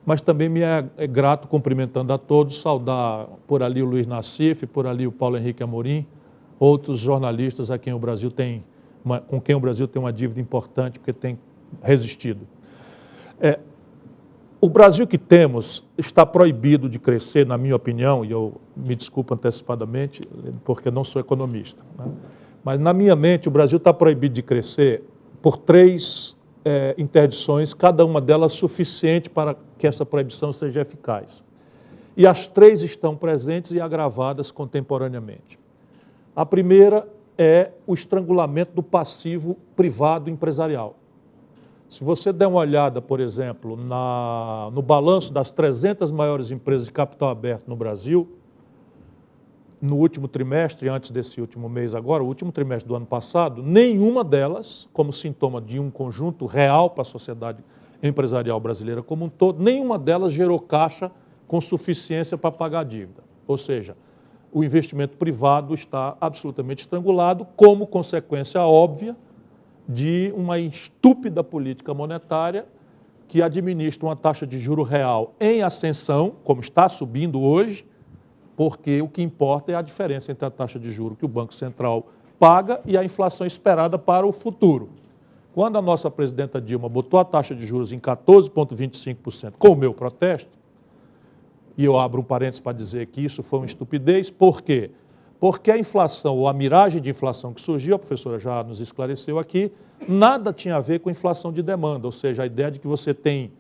mas também me é grato, cumprimentando a todos, saudar por ali o Luiz Nassif, por ali o Paulo Henrique Amorim, outros jornalistas com quem o Brasil tem uma dívida importante, porque tem resistido. O Brasil que temos está proibido de crescer, na minha opinião, e eu me desculpo antecipadamente, porque não sou economista, né? Mas na minha mente o Brasil está proibido de crescer por 3 interdições, cada uma delas suficiente para que essa proibição seja eficaz. E as 3 estão presentes e agravadas contemporaneamente. A primeira é o estrangulamento do passivo privado empresarial. Se você der uma olhada, por exemplo, no balanço das 300 maiores empresas de capital aberto no Brasil, no último trimestre, antes desse último mês agora, o último trimestre do ano passado, nenhuma delas, como sintoma de um conjunto real para a sociedade empresarial brasileira como um todo, nenhuma delas gerou caixa com suficiência para pagar a dívida. Ou seja, o investimento privado está absolutamente estrangulado como consequência óbvia de uma estúpida política monetária que administra uma taxa de juro real em ascensão, como está subindo hoje, porque o que importa é a diferença entre a taxa de juro que o Banco Central paga e a inflação esperada para o futuro. Quando a nossa presidenta Dilma botou a taxa de juros em 14,25%, com o meu protesto, e eu abro um parênteses para dizer que isso foi uma estupidez, por quê? Porque a inflação, ou a miragem de inflação que surgiu, a professora já nos esclareceu aqui, nada tinha a ver com inflação de demanda, ou seja, a ideia de que você tem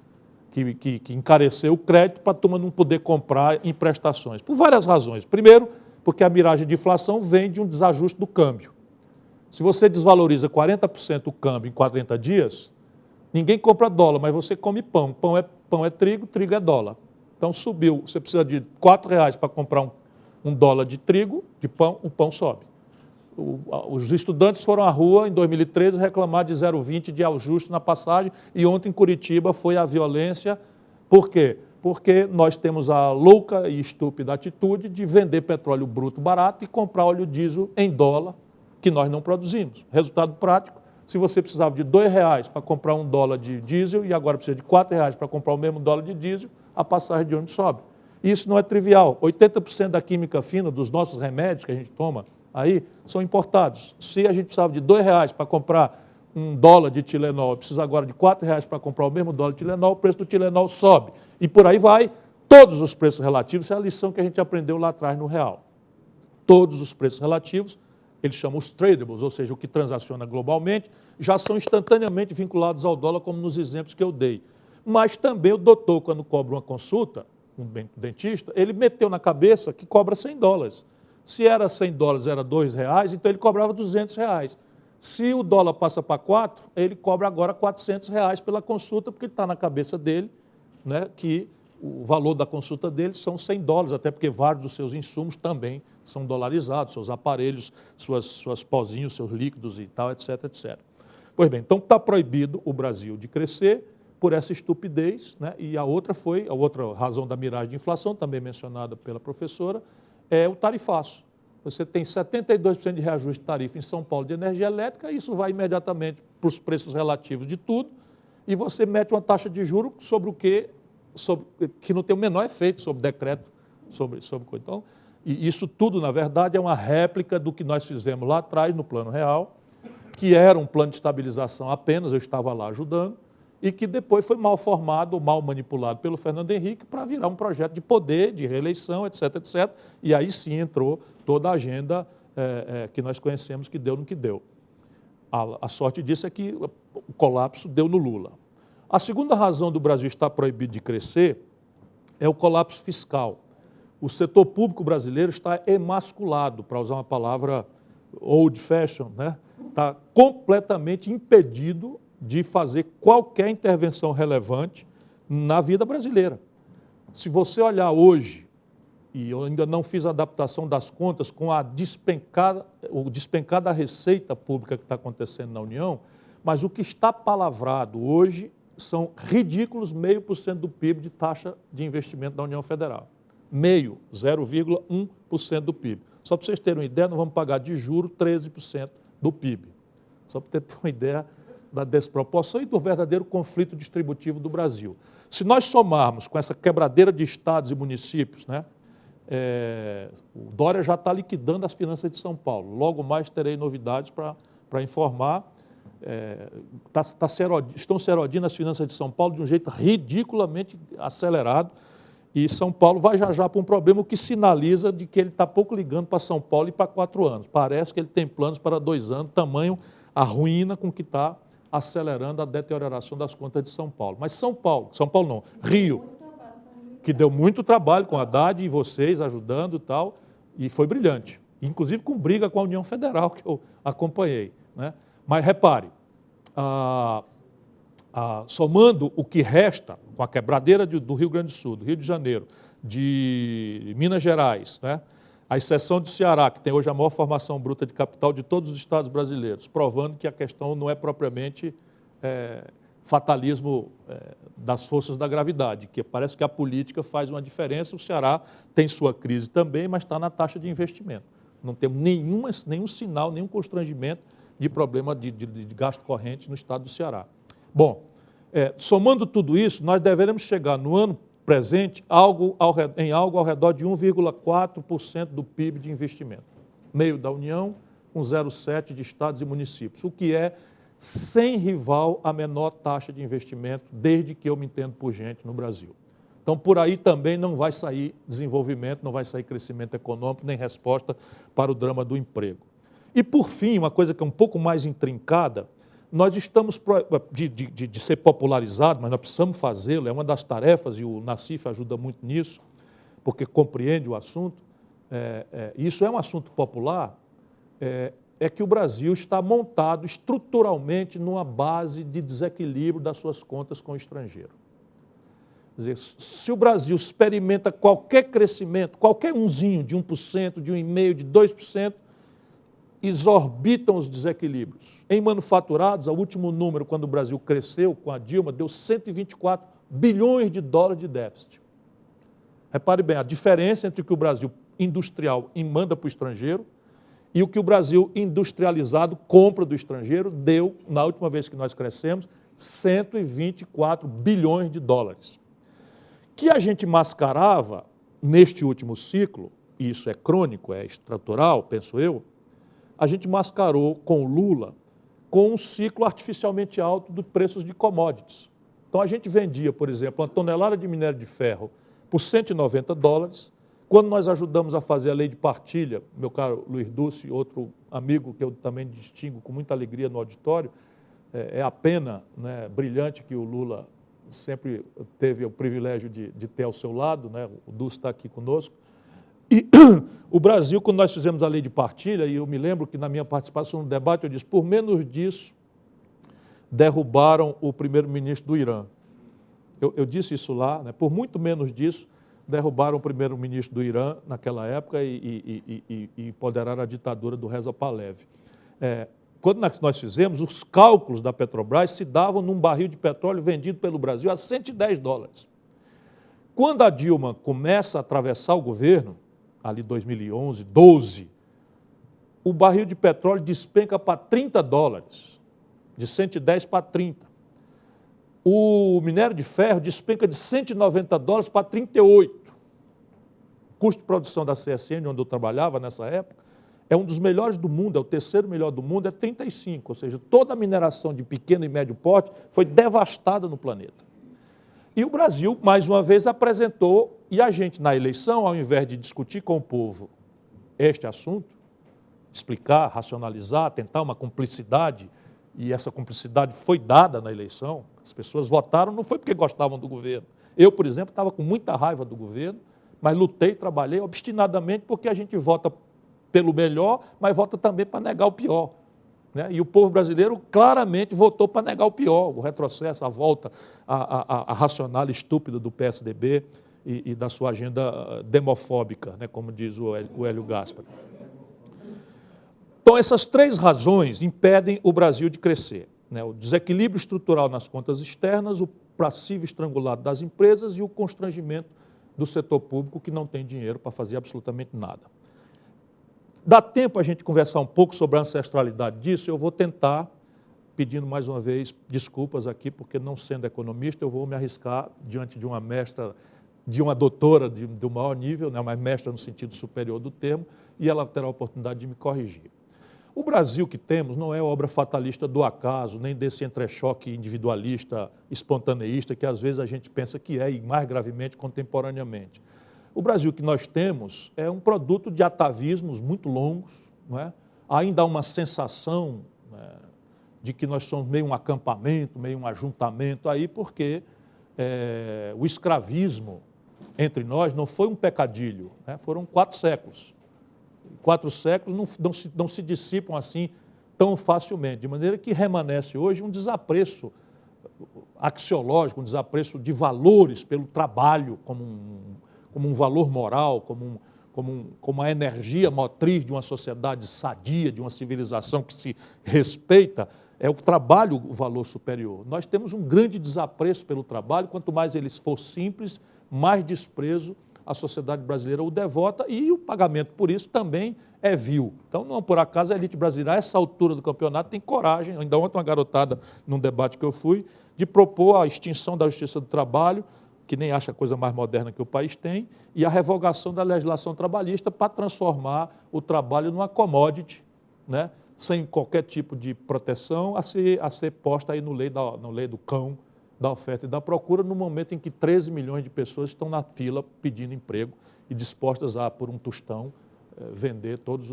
que encarecer o crédito para a turma não poder comprar em prestações, por várias razões. Primeiro, porque a miragem de inflação vem de um desajuste do câmbio. Se você desvaloriza 40% o câmbio em 40 dias, ninguém compra dólar, mas você come pão. Pão é trigo, trigo é dólar. Então subiu, você precisa de R$4 para comprar um dólar de trigo, de pão, o pão sobe. Os estudantes foram à rua em 2013 reclamar de 0,20 de ajuste na passagem e ontem em Curitiba foi a violência. Por quê? Porque nós temos a louca e estúpida atitude de vender petróleo bruto barato e comprar óleo diesel em dólar, que nós não produzimos. Resultado prático, se você precisava de R$2 para comprar um dólar de diesel e agora precisa de R$4 para comprar o mesmo dólar de diesel, a passagem de ônibus sobe. Isso não é trivial. 80% da química fina dos nossos remédios que a gente toma aí são importados. Se a gente precisava de R$2 para comprar um dólar de Tilenol, precisa agora de R$4 para comprar o mesmo dólar de Tilenol, o preço do Tilenol sobe. E por aí vai, todos os preços relativos, essa é a lição que a gente aprendeu lá atrás no real. Todos os preços relativos, eles chamam os tradables, ou seja, o que transaciona globalmente, já são instantaneamente vinculados ao dólar, como nos exemplos que eu dei. Mas também o doutor, quando cobra uma consulta, um dentista, ele meteu na cabeça que cobra $100. Se era $100, era R$2, então ele cobrava R$200. Se o dólar passa para 4, ele cobra agora R$400 pela consulta, porque está na cabeça dele, né, que o valor da consulta dele são $100, até porque vários dos seus insumos também são dolarizados, seus aparelhos, suas pozinhos, seus líquidos e tal, etc, etc. Pois bem, então está proibido o Brasil de crescer por essa estupidez, né? E a outra razão da miragem de inflação, também mencionada pela professora, é o tarifaço. Você tem 72% de reajuste de tarifa em São Paulo de energia elétrica, isso vai imediatamente para os preços relativos de tudo, e você mete uma taxa de juros sobre o que não tem o menor efeito sobre decreto, sobre coisa. Então, e isso tudo, na verdade, é uma réplica do que nós fizemos lá atrás no Plano Real, que era um plano de estabilização apenas, eu estava lá ajudando, e que depois foi mal formado, mal manipulado pelo Fernando Henrique para virar um projeto de poder, de reeleição, etc., etc. E aí sim entrou toda a agenda que nós conhecemos, que deu no que deu. A sorte disso é que o colapso deu no Lula. A segunda razão do Brasil estar proibido de crescer é o colapso fiscal. O setor público brasileiro está emasculado, para usar uma palavra old fashion, né? Está completamente impedido de fazer qualquer intervenção relevante na vida brasileira. Se você olhar hoje, e eu ainda não fiz a adaptação das contas com a despencada receita pública que está acontecendo na União, mas o que está palavrado hoje são ridículos 0,5% do PIB de taxa de investimento da União Federal. 0,1% do PIB. Só para vocês terem uma ideia, nós vamos pagar de juro 13% do PIB. Só para ter uma ideia da desproporção e do verdadeiro conflito distributivo do Brasil. Se nós somarmos com essa quebradeira de estados e municípios, né, o Dória já está liquidando as finanças de São Paulo. Logo mais terei novidades para informar. Estão se erodindo as finanças de São Paulo de um jeito ridiculamente acelerado. E São Paulo vai já para um problema que sinaliza de que ele está pouco ligando para São Paulo e para 4 anos. Parece que ele tem planos para 2 anos, tamanho a ruína com que está acelerando a deterioração das contas de São Paulo. Mas São Paulo não, Rio, que deu muito trabalho com a Haddad e vocês ajudando e tal, e foi brilhante. Inclusive com briga com a União Federal, que eu acompanhei, né? Mas repare, somando o que resta com a quebradeira do Rio Grande do Sul, do Rio de Janeiro, de Minas Gerais, né? A exceção do Ceará, que tem hoje a maior formação bruta de capital de todos os estados brasileiros, provando que a questão não é propriamente fatalismo das forças da gravidade, que parece que a política faz uma diferença. O Ceará tem sua crise também, mas está na taxa de investimento. Não temos nenhum sinal, nenhum constrangimento de problema de gasto corrente no estado do Ceará. Bom, somando tudo isso, nós deveremos chegar no ano presente em algo ao redor de 1,4% do PIB de investimento. Meio da União, com 0,7% de estados e municípios, o que é, sem rival, a menor taxa de investimento desde que eu me entendo por gente no Brasil. Então, por aí também não vai sair desenvolvimento, não vai sair crescimento econômico, nem resposta para o drama do emprego. E, por fim, uma coisa que é um pouco mais intrincada, nós estamos de ser popularizado, mas nós precisamos fazê-lo, é uma das tarefas, e o Nassif ajuda muito nisso, porque compreende o assunto. Isso é um assunto popular, é que o Brasil está montado estruturalmente numa base de desequilíbrio das suas contas com o estrangeiro. Quer dizer, se o Brasil experimenta qualquer crescimento, qualquer umzinho de 1%, de 1,5%, de 2%, exorbitam os desequilíbrios. Em manufaturados, o último número, quando o Brasil cresceu com a Dilma, deu 124 bilhões de dólares de déficit. Repare bem, a diferença entre o que o Brasil industrial manda para o estrangeiro e o que o Brasil industrializado compra do estrangeiro deu, na última vez que nós crescemos, 124 bilhões de dólares. Que a gente mascarava neste último ciclo, e isso é crônico, é estrutural, penso eu, a gente mascarou com o Lula com um ciclo artificialmente alto de preços de commodities. Então a gente vendia, por exemplo, uma tonelada de minério de ferro por 190 dólares. Quando nós ajudamos a fazer a lei de partilha, meu caro Luiz Dulce, outro amigo que eu também distingo com muita alegria no auditório, é a pena, né, brilhante que o Lula sempre teve o privilégio de ter ao seu lado, né? O Dulce está aqui conosco. E o Brasil, quando nós fizemos a lei de partilha, e eu me lembro que na minha participação no debate eu disse, por menos disso, derrubaram o primeiro-ministro do Irã. Eu disse isso lá, né? Por muito menos disso, derrubaram o primeiro-ministro do Irã naquela época e empoderaram a ditadura do Reza Pahlavi. quando nós fizemos, os cálculos da Petrobras se davam num barril de petróleo vendido pelo Brasil a $110. Quando a Dilma começa a atravessar o governo, ali 2011, 12, o barril de petróleo despenca para $30, de 110 para 30. O minério de ferro despenca de $190 para 38. O custo de produção da CSN, onde eu trabalhava nessa época, é um dos melhores do mundo, é o terceiro melhor do mundo, é 35. Ou seja, toda a mineração de pequeno e médio porte foi devastada no planeta. E o Brasil, mais uma vez, apresentou, e a gente, na eleição, ao invés de discutir com o povo este assunto, explicar, racionalizar, tentar uma cumplicidade, e essa cumplicidade foi dada na eleição, as pessoas votaram, não foi porque gostavam do governo. Eu, por exemplo, estava com muita raiva do governo, mas lutei, trabalhei obstinadamente, porque a gente vota pelo melhor, mas vota também para negar o pior. Né? E o povo brasileiro claramente votou para negar o pior, o retrocesso, a volta à racional estúpida do PSDB e da sua agenda demofóbica, né? Como diz o Hélio Gaspar. Então, essas três razões impedem o Brasil de crescer, né? O desequilíbrio estrutural nas contas externas, o passivo estrangulado das empresas e o constrangimento do setor público que não tem dinheiro para fazer absolutamente nada. Dá tempo a gente conversar um pouco sobre a ancestralidade disso, eu vou tentar, pedindo mais uma vez desculpas aqui, porque não sendo economista, eu vou me arriscar diante de uma mestra, de uma doutora do maior nível, né, uma mestra no sentido superior do termo, e ela terá a oportunidade de me corrigir. O Brasil que temos não é obra fatalista do acaso, nem desse entrechoque individualista, espontaneísta, que às vezes a gente pensa que é, e mais gravemente contemporaneamente. O Brasil que nós temos é um produto de atavismos muito longos, não é? Ainda há uma sensação, né, de que nós somos meio um acampamento, meio um ajuntamento aí, porque o escravismo entre nós não foi um pecadilho, né? Foram 4 séculos. 4 séculos não se dissipam assim tão facilmente, de maneira que remanesce hoje um desapreço axiológico, um desapreço de valores pelo trabalho como um valor moral, como a energia motriz de uma sociedade sadia, de uma civilização que se respeita, é o trabalho o valor superior. Nós temos um grande desapreço pelo trabalho, quanto mais ele for simples, mais desprezo a sociedade brasileira o devota e o pagamento por isso também é vil. Então, não por acaso a elite brasileira, a essa altura do campeonato, tem coragem, ainda ontem uma garotada, num debate que eu fui, de propor a extinção da Justiça do Trabalho, que nem acha a coisa mais moderna que o país tem, e a revogação da legislação trabalhista para transformar o trabalho numa commodity, né, sem qualquer tipo de proteção, a ser posta aí no lei do cão, da oferta e da procura, no momento em que 13 milhões de pessoas estão na fila pedindo emprego e dispostas a, por um tostão, vender todas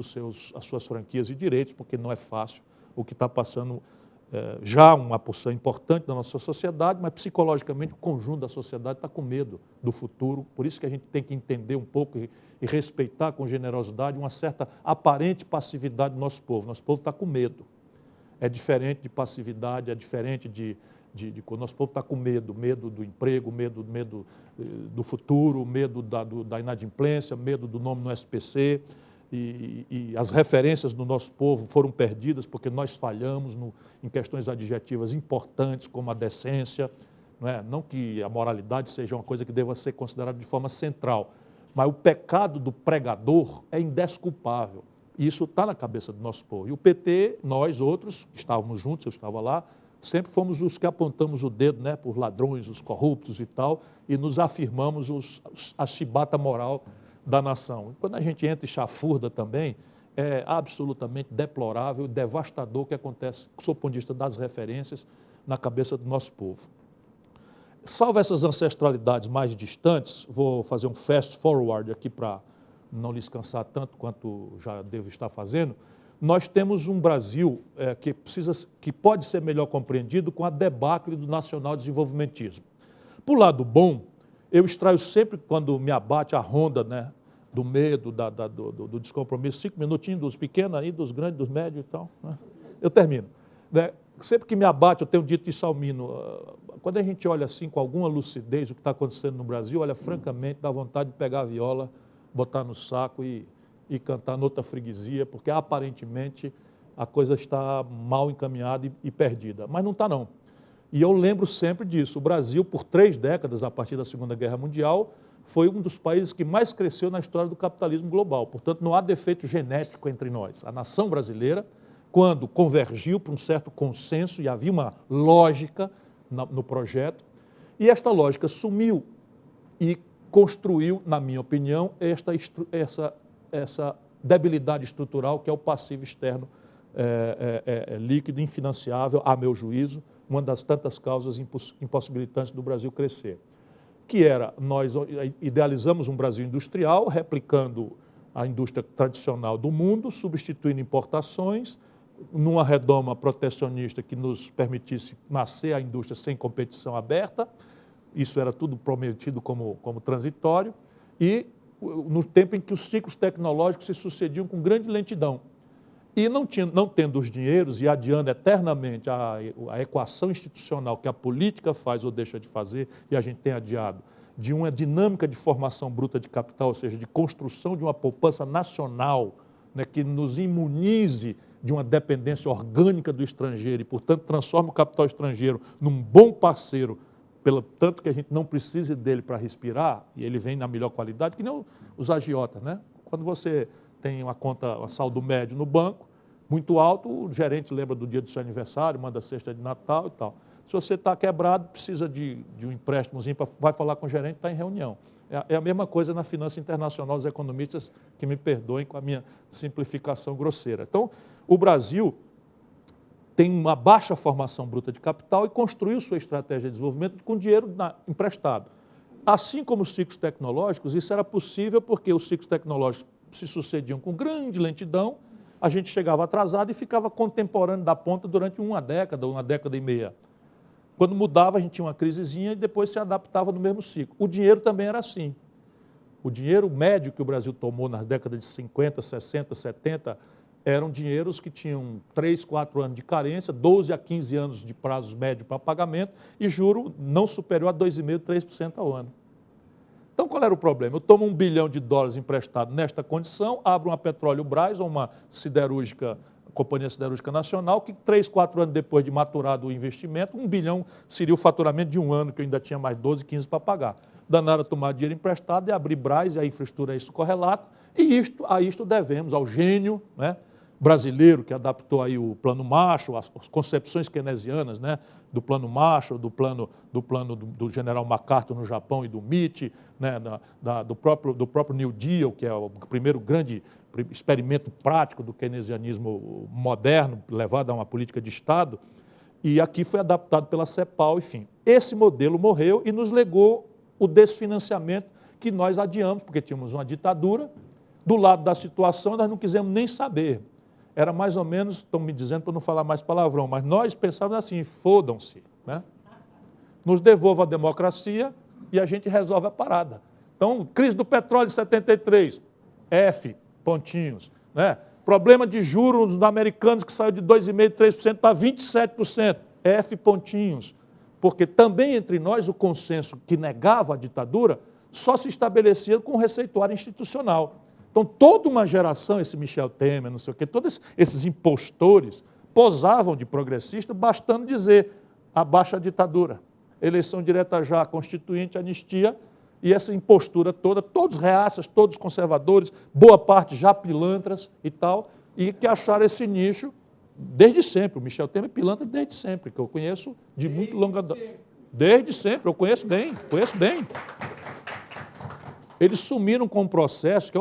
as suas franquias e direitos, porque não é fácil o que está passando já uma porção importante da nossa sociedade, mas psicologicamente o conjunto da sociedade está com medo do futuro, por isso que a gente tem que entender um pouco e respeitar com generosidade uma certa aparente passividade do nosso povo. Nosso povo está com medo. É diferente de passividade, é diferente o nosso povo está com medo do emprego, medo do futuro, medo da inadimplência, medo do nome no SPC, e as referências do nosso povo foram perdidas porque nós falhamos em questões adjetivas importantes como a decência, não é? Não que a moralidade seja uma coisa que deva ser considerada de forma central, mas o pecado do pregador é indesculpável, e isso está na cabeça do nosso povo. E o PT, nós outros, que estávamos juntos, eu estava lá, sempre fomos os que apontamos o dedo, né, por ladrões, os corruptos e tal, e nos afirmamos a chibata moral da nação. Quando a gente entra e chafurda também, é absolutamente deplorável, devastador o que acontece, sob o ponto de vista das referências, na cabeça do nosso povo. Salvo essas ancestralidades mais distantes, vou fazer um fast forward aqui para não lhes cansar tanto quanto já devo estar fazendo. Nós temos um Brasil que pode ser melhor compreendido com a debacle do nacional-desenvolvimentismo. Por lado bom, eu extraio sempre, quando me abate a ronda, né, do medo, do descompromisso, 5 minutinhos dos pequenos aí, dos grandes, dos médios e tal, né? Eu termino. Né? Sempre que me abate, eu tenho dito isso ao Mino, quando a gente olha assim com alguma lucidez o que está acontecendo no Brasil, olha, francamente, dá vontade de pegar a viola, botar no saco e cantar noutra freguesia, porque aparentemente a coisa está mal encaminhada e perdida. Mas não está, não. E eu lembro sempre disso. O Brasil, por 3 décadas, a partir da Segunda Guerra Mundial, foi um dos países que mais cresceu na história do capitalismo global. Portanto, não há defeito genético entre nós. A nação brasileira, quando convergiu para um certo consenso e havia uma lógica no projeto, e esta lógica sumiu e construiu, na minha opinião, essa debilidade estrutural que é o passivo externo líquido, infinanciável, a meu juízo, uma das tantas causas impossibilitantes do Brasil crescer. Que era, nós idealizamos um Brasil industrial, replicando a indústria tradicional do mundo, substituindo importações, numa redoma protecionista que nos permitisse nascer a indústria sem competição aberta. Isso era tudo prometido como transitório, e no tempo em que os ciclos tecnológicos se sucediam com grande lentidão. E não tendo os dinheiros e adiando eternamente a equação institucional que a política faz ou deixa de fazer, e a gente tem adiado, de uma dinâmica de formação bruta de capital, ou seja, de construção de uma poupança nacional, né, que nos imunize de uma dependência orgânica do estrangeiro e, portanto, transforme o capital estrangeiro num bom parceiro, pelo tanto que a gente não precise dele para respirar, e ele vem na melhor qualidade, que nem os agiotas, né? Quando você tem uma conta, um saldo médio no banco, muito alto, o gerente lembra do dia do seu aniversário, manda cesta de Natal e tal. Se você está quebrado, precisa de um empréstimozinho, vai falar com o gerente, está em reunião. É a mesma coisa na finança internacional, os economistas que me perdoem com a minha simplificação grosseira. Então, o Brasil tem uma baixa formação bruta de capital e construiu sua estratégia de desenvolvimento com dinheiro emprestado. Assim como os ciclos tecnológicos, isso era possível porque os ciclos tecnológicos se sucediam com grande lentidão, a gente chegava atrasado e ficava contemporâneo da ponta durante uma década e meia. Quando mudava, a gente tinha uma crisezinha e depois se adaptava no mesmo ciclo. O dinheiro também era assim. O dinheiro médio que o Brasil tomou nas décadas de 50, 60, 70, eram dinheiros que tinham 3, 4 anos de carência, 12 a 15 anos de prazos médios para pagamento e juro não superior a 2,5%, 3% ao ano. Então, qual era o problema? Eu tomo $1 bilhão emprestado nesta condição, abro uma Petróleo-Brás ou uma companhia siderúrgica nacional, que 3, 4 anos depois de maturado o investimento, $1 bilhão seria o faturamento de um ano, que eu ainda tinha mais 12, 15 para pagar. Danaram a tomar dinheiro emprestado e abrir Brás, e a infraestrutura é isso correlato, e a isto devemos ao gênio, né, brasileiro que adaptou aí o Plano Marshall, as concepções keynesianas, né, do Plano Marshall, do plano do general MacArthur no Japão e do Mitty, né, do próprio New Deal, que é o primeiro grande experimento prático do keynesianismo moderno, levado a uma política de Estado, e aqui foi adaptado pela CEPAL, enfim. Esse modelo morreu e nos legou o desfinanciamento que nós adiamos, porque tínhamos uma ditadura, do lado da situação nós não quisemos nem saber. Era mais ou menos, estão me dizendo para não falar mais palavrão, mas nós pensávamos assim, fodam-se, né? Nos devolva a democracia e a gente resolve a parada. Então, crise do petróleo de 73, F, pontinhos, né? Problema de juros americanos que saiu de 2,5%, 3% para 27%, F, pontinhos. Porque também entre nós o consenso que negava a ditadura só se estabelecia com o receituário institucional. Então, toda uma geração, esse Michel Temer, não sei o quê, todos esses impostores posavam de progressista, bastando dizer abaixa a ditadura, eleição direta já, constituinte, anistia, e essa impostura toda, todos reaças, todos conservadores, boa parte já pilantras e tal, e que acharam esse nicho desde sempre. O Michel Temer é pilantra desde sempre, que eu conheço de muito longa data. Desde sempre, eu conheço bem, Eles sumiram com um processo que é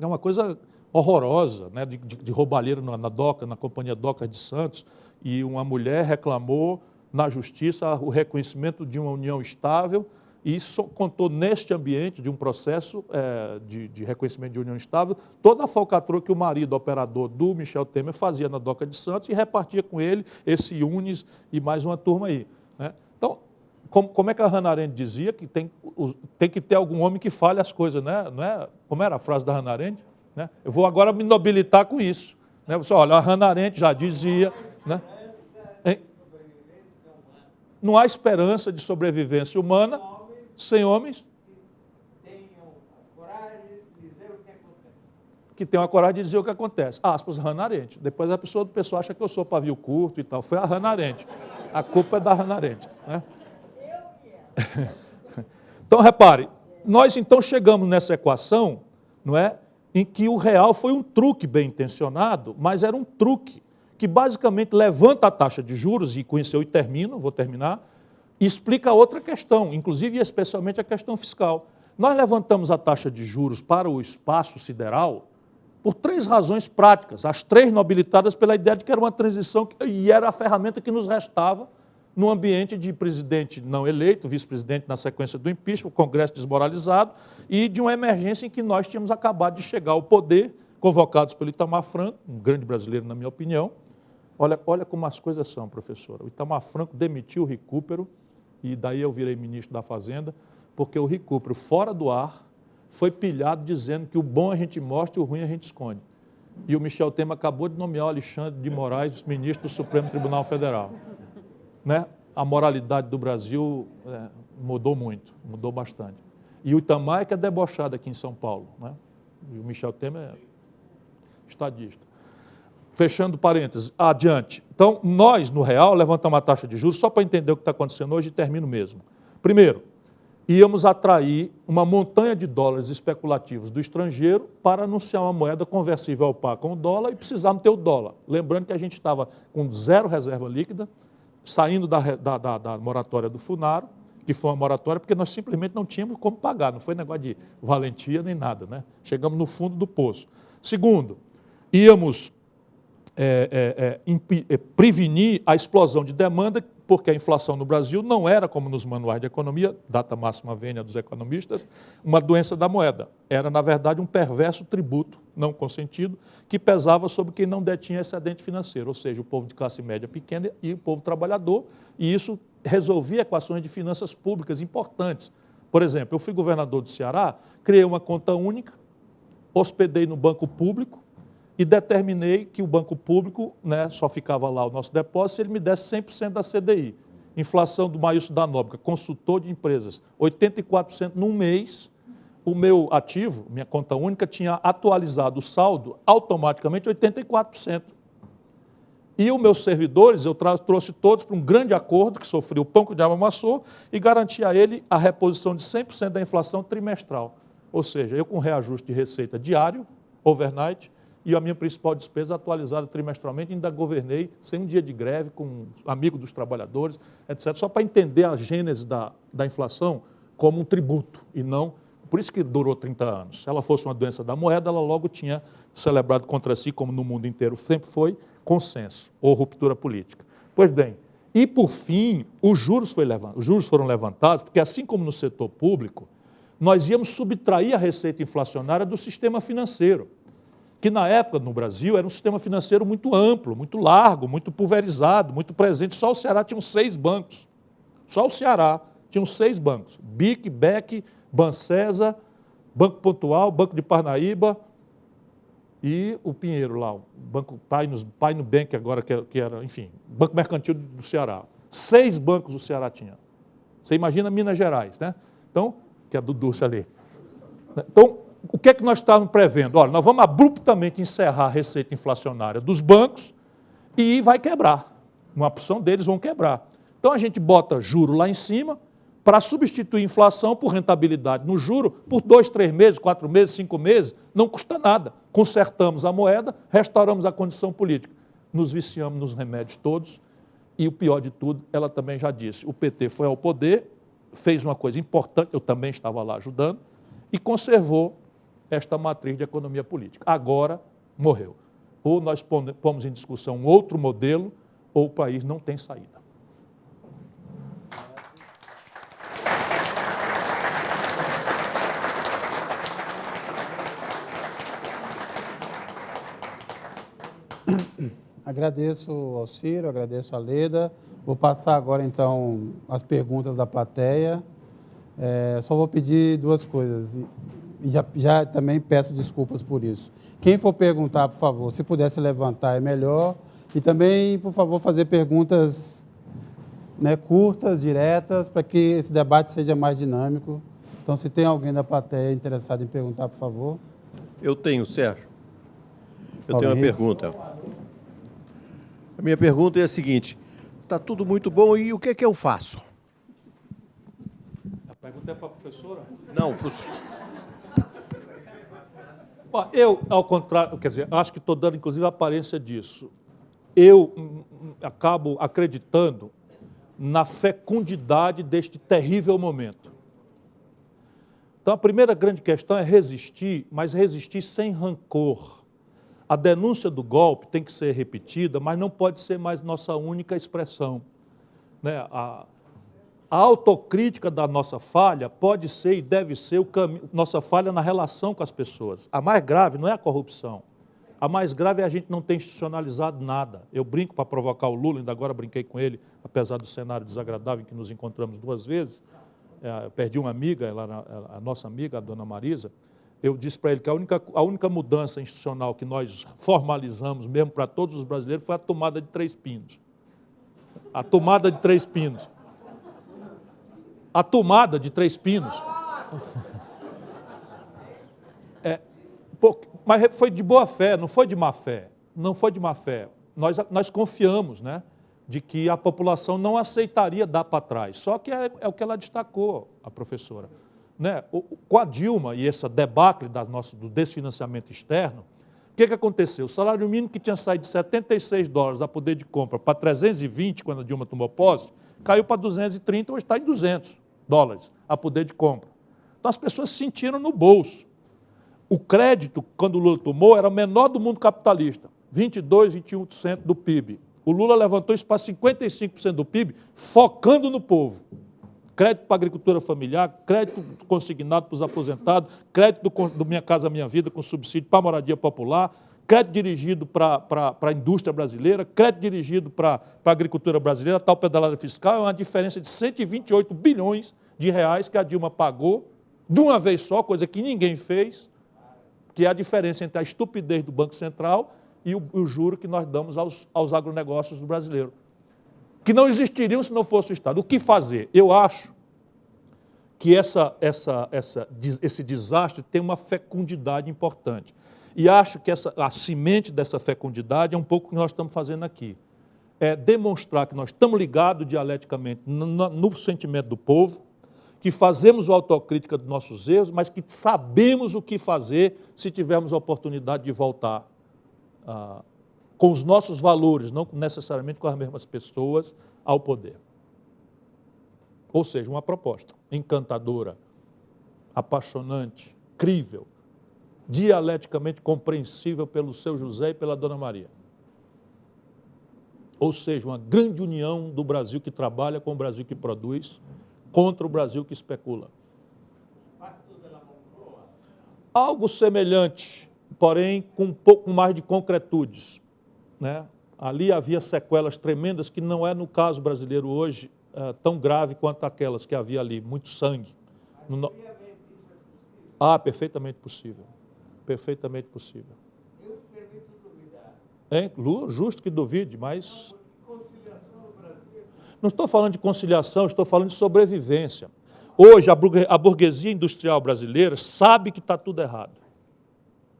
uma coisa horrorosa, né, de roubalheira na DOCA, na Companhia Docas de Santos, e uma mulher reclamou na justiça o reconhecimento de uma união estável e isso contou neste ambiente de um processo de reconhecimento de união estável toda a falcatrua que o marido operador do Michel Temer fazia na Doca de Santos e repartia com ele esse Unis e mais uma turma aí, né? Então, como é que a Hannah Arendt dizia que tem que ter algum homem que fale as coisas, né? Não é? Como era a frase da Hannah Arendt? Né? Eu vou agora me nobilitar com isso. Né? Você, olha, a Hannah Arendt já dizia... Né? Não há esperança de sobrevivência humana sem homens que tenham a coragem de dizer o que acontece. Aspas, Hannah Arendt. Depois a pessoa acha que eu sou pavio curto e tal. Foi a Hannah Arendt. A culpa é da Hannah Arendt. Né? Então, repare, nós então chegamos nessa equação, não é, em que o real foi um truque bem intencionado, mas era um truque que basicamente levanta a taxa de juros, e com isso eu termino, vou terminar, e explica outra questão, inclusive e especialmente a questão fiscal. Nós levantamos a taxa de juros para o espaço sideral por 3 razões práticas, as 3 nobilitadas pela ideia de que era uma transição e era a ferramenta que nos restava no ambiente de presidente não eleito, vice-presidente na sequência do impeachment, o Congresso desmoralizado e de uma emergência em que nós tínhamos acabado de chegar ao poder, convocados pelo Itamar Franco, um grande brasileiro na minha opinião. Olha como as coisas são, professora. O Itamar Franco demitiu o Recupero e daí eu virei ministro da Fazenda, porque o Recupero, fora do ar, foi pilhado dizendo que o bom a gente mostra e o ruim a gente esconde. E o Michel Temer acabou de nomear o Alexandre de Moraes ministro do Supremo Tribunal Federal. Né? A moralidade do Brasil mudou muito, mudou bastante. E o Itamar é que é debochado aqui em São Paulo. Né? E o Michel Temer é estadista. Fechando parênteses, adiante. Então, nós, no real, levantamos a taxa de juros, só para entender o que está acontecendo hoje, e termino mesmo. Primeiro, íamos atrair uma montanha de dólares especulativos do estrangeiro para anunciar uma moeda conversível ao par com o dólar e precisarmos ter o dólar. Lembrando que a gente estava com 0 reserva líquida, saindo da moratória do Funaro, que foi uma moratória porque nós simplesmente não tínhamos como pagar, não foi negócio de valentia nem nada, né? Chegamos no fundo do poço. Segundo, íamos prevenir a explosão de demanda, porque a inflação no Brasil não era, como nos manuais de economia, data máxima vênia dos economistas, uma doença da moeda. Era, na verdade, um perverso tributo não consentido que pesava sobre quem não detinha excedente financeiro, ou seja, o povo de classe média pequena e o povo trabalhador, e isso resolvia equações de finanças públicas importantes. Por exemplo, eu fui governador do Ceará, criei uma conta única, hospedei no banco público, e determinei que o banco público, né, só ficava lá o nosso depósito se ele me desse 100% da CDI. Inflação do Maílson da Nóbrega, consultor de empresas, 84% num mês. O meu ativo, minha conta única, tinha atualizado o saldo automaticamente 84%. E os meus servidores, eu trouxe todos para um grande acordo, que sofreu o pão que o diabo amassou, e garanti a ele a reposição de 100% da inflação trimestral. Ou seja, eu com reajuste de receita diário, overnight, e a minha principal despesa atualizada trimestralmente, ainda governei sem um dia de greve, com amigo dos trabalhadores, etc., só para entender a gênese da inflação como um tributo, e não... Por isso que durou 30 anos. Se ela fosse uma doença da moeda, ela logo tinha celebrado contra si, como no mundo inteiro sempre foi, consenso ou ruptura política. Pois bem, e por fim, os juros foram levantados, porque assim como no setor público, nós íamos subtrair a receita inflacionária do sistema financeiro, que na época, no Brasil, era um sistema financeiro muito amplo, muito largo, muito pulverizado, muito presente. Só o Ceará tinha 6 bancos. Só o Ceará tinha 6 bancos. BIC, BEC, Bancesa, Banco Pontual, Banco de Parnaíba e o Pinheiro lá, o Banco Paino Bank agora, que era, enfim, Banco Mercantil do Ceará. 6 bancos o Ceará tinha. Você imagina Minas Gerais, né? Então, que é do Dulce ali. Então, o que é que nós estávamos prevendo? Olha, nós vamos abruptamente encerrar a receita inflacionária dos bancos e vai quebrar. Uma opção deles vão quebrar. Então a gente bota juro lá em cima para substituir inflação por rentabilidade no juro por 2, 3 meses, 4 meses, 5 meses, não custa nada. Consertamos a moeda, restauramos a condição política. Nos viciamos nos remédios todos e o pior de tudo, ela também já disse, o PT foi ao poder, fez uma coisa importante, eu também estava lá ajudando, e conservou esta matriz de economia política. Agora, morreu. Ou nós pomos em discussão um outro modelo, ou o país não tem saída. Agradeço ao Ciro, agradeço a Leda. Vou passar agora, então, as perguntas da plateia. Só vou pedir 2 coisas. E já também peço desculpas por isso. Quem for perguntar, por favor, se pudesse levantar é melhor. E também, por favor, fazer perguntas, né, curtas, diretas, para que esse debate seja mais dinâmico. Então, se tem alguém da plateia interessado em perguntar, por favor. Eu tenho, Sérgio. Eu tenho uma pergunta. A minha pergunta é a seguinte: está tudo muito bom e o que é que eu faço? A pergunta é para a professora? Não, Ó, eu, ao contrário, quer dizer, acho que estou dando inclusive a aparência disso. Eu acabo acreditando na fecundidade deste terrível momento. Então, a primeira grande questão é resistir, mas resistir sem rancor. A denúncia do golpe tem que ser repetida, mas não pode ser mais nossa única expressão. Né? A autocrítica da nossa falha pode ser e deve ser nossa falha na relação com as pessoas. A mais grave não é a corrupção. A mais grave é a gente não ter institucionalizado nada. Eu brinco para provocar o Lula, ainda agora brinquei com ele, apesar do cenário desagradável em que nos encontramos 2 vezes. Eu perdi uma amiga, a nossa amiga, a dona Marisa. Eu disse para ele que a única mudança institucional que nós formalizamos, mesmo para todos os brasileiros, foi a tomada de 3 pinos. A tomada de 3 pinos. A tomada de 3 pinos. Mas foi de boa fé, não foi de má fé. Não foi de má fé. Nós confiamos, né, de que a população não aceitaria dar para trás. Só que é o que ela destacou, a professora. Né? Com a Dilma e essa debacle do desfinanciamento externo, o que aconteceu? O salário mínimo que tinha saído de $76 a poder de compra para 320 quando a Dilma tomou posse, caiu para 230, hoje está em $200 a poder de compra. Então as pessoas se sentiram no bolso. O crédito, quando o Lula tomou, era o menor do mundo capitalista, 22%, 21% do PIB. O Lula levantou isso para 55% do PIB, focando no povo. Crédito para a agricultura familiar, crédito consignado para os aposentados, crédito do Minha Casa Minha Vida com subsídio para a moradia popular, crédito dirigido para a indústria brasileira, crédito dirigido para a agricultura brasileira, tal pedalada fiscal, é uma diferença de 128 bilhões de reais que a Dilma pagou de uma vez só, coisa que ninguém fez, que é a diferença entre a estupidez do Banco Central e o juro que nós damos aos agronegócios do brasileiro, que não existiriam se não fosse o Estado. O que fazer? Eu acho que esse desastre tem uma fecundidade importante. E acho que a semente dessa fecundidade é um pouco o que nós estamos fazendo aqui. É demonstrar que nós estamos ligados dialeticamente no sentimento do povo, que fazemos a autocrítica dos nossos erros, mas que sabemos o que fazer se tivermos a oportunidade de voltar com os nossos valores, não necessariamente com as mesmas pessoas, ao poder. Ou seja, uma proposta encantadora, apaixonante, crível, dialeticamente compreensível pelo seu José e pela Dona Maria. Ou seja, uma grande união do Brasil que trabalha com o Brasil que produz, contra o Brasil que especula. Algo semelhante, porém com um pouco mais de concretudes. Né? Ali havia sequelas tremendas que não é, no caso brasileiro hoje, tão grave quanto aquelas que havia ali, muito sangue. Perfeitamente possível. Perfeitamente possível. Eu permito duvidar. Justo que duvide, mas... Não estou falando de conciliação, estou falando de sobrevivência. Hoje, a burguesia industrial brasileira sabe que está tudo errado.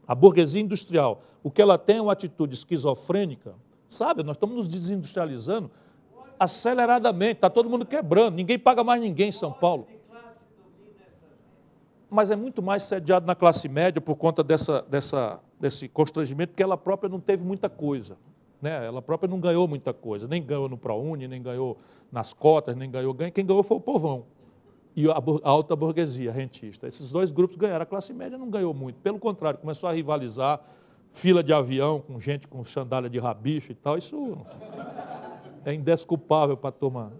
A burguesia industrial, o que ela tem é uma atitude esquizofrênica, sabe? Nós estamos nos desindustrializando aceleradamente, está todo mundo quebrando, ninguém paga mais ninguém em São Paulo. Mas é muito mais sediado na classe média por conta desse constrangimento, porque ela própria não teve muita coisa. Né? Ela própria não ganhou muita coisa, nem ganhou no ProUni, nem ganhou nas cotas, nem ganhou. Quem ganhou foi o povão e a alta burguesia rentista. Esses 2 grupos ganharam. A classe média não ganhou muito. Pelo contrário, começou a rivalizar, fila de avião com gente com sandália de rabicho e tal. Isso é indesculpável para a turma.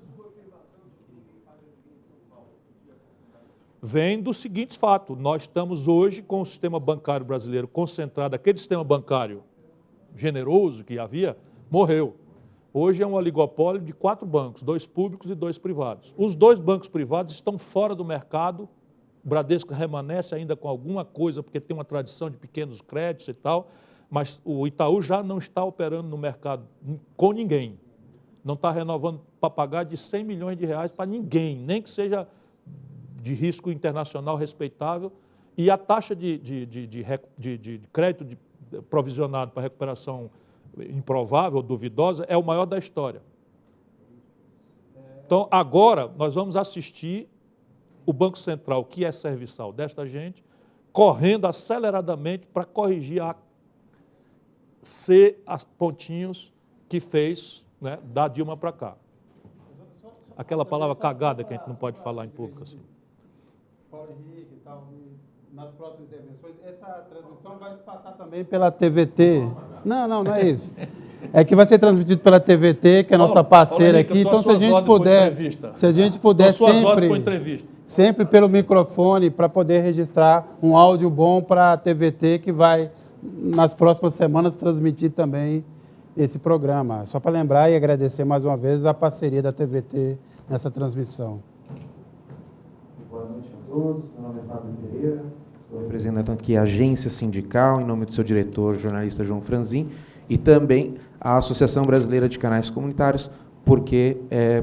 Vem dos seguintes fatos. Nós estamos hoje com o sistema bancário brasileiro concentrado, aquele sistema bancário generoso que havia, morreu. Hoje é um oligopólio de 4 bancos, 2 públicos e 2 privados. Os 2 bancos privados estão fora do mercado, o Bradesco remanesce ainda com alguma coisa, porque tem uma tradição de pequenos créditos e tal, mas o Itaú já não está operando no mercado com ninguém. Não está renovando para pagar de 100 milhões de reais para ninguém, nem que seja de risco internacional respeitável, e a taxa de crédito provisionado para recuperação improvável, duvidosa, é o maior da história. Então, agora, nós vamos assistir o Banco Central, que é serviçal desta gente, correndo aceleradamente para corrigir as pontinhos que fez, né, da Dilma para cá. Aquela palavra cagada que a gente não pode falar em público assim. Paulo Henrique e tal, nas próximas intervenções, essa transmissão vai passar também pela TVT. Não é isso. É que vai ser transmitido pela TVT, que é a nossa parceira aqui. Então, se a gente puder sempre pelo microfone, para poder registrar um áudio bom para a TVT, que vai, nas próximas semanas, transmitir também esse programa. Só para lembrar e agradecer mais uma vez a parceria da TVT nessa transmissão. Boa noite a todos. Meu nome é Fábio Pereira. Estou representando aqui a agência sindical, em nome do seu diretor, jornalista João Franzin, e também a Associação Brasileira de Canais Comunitários, porque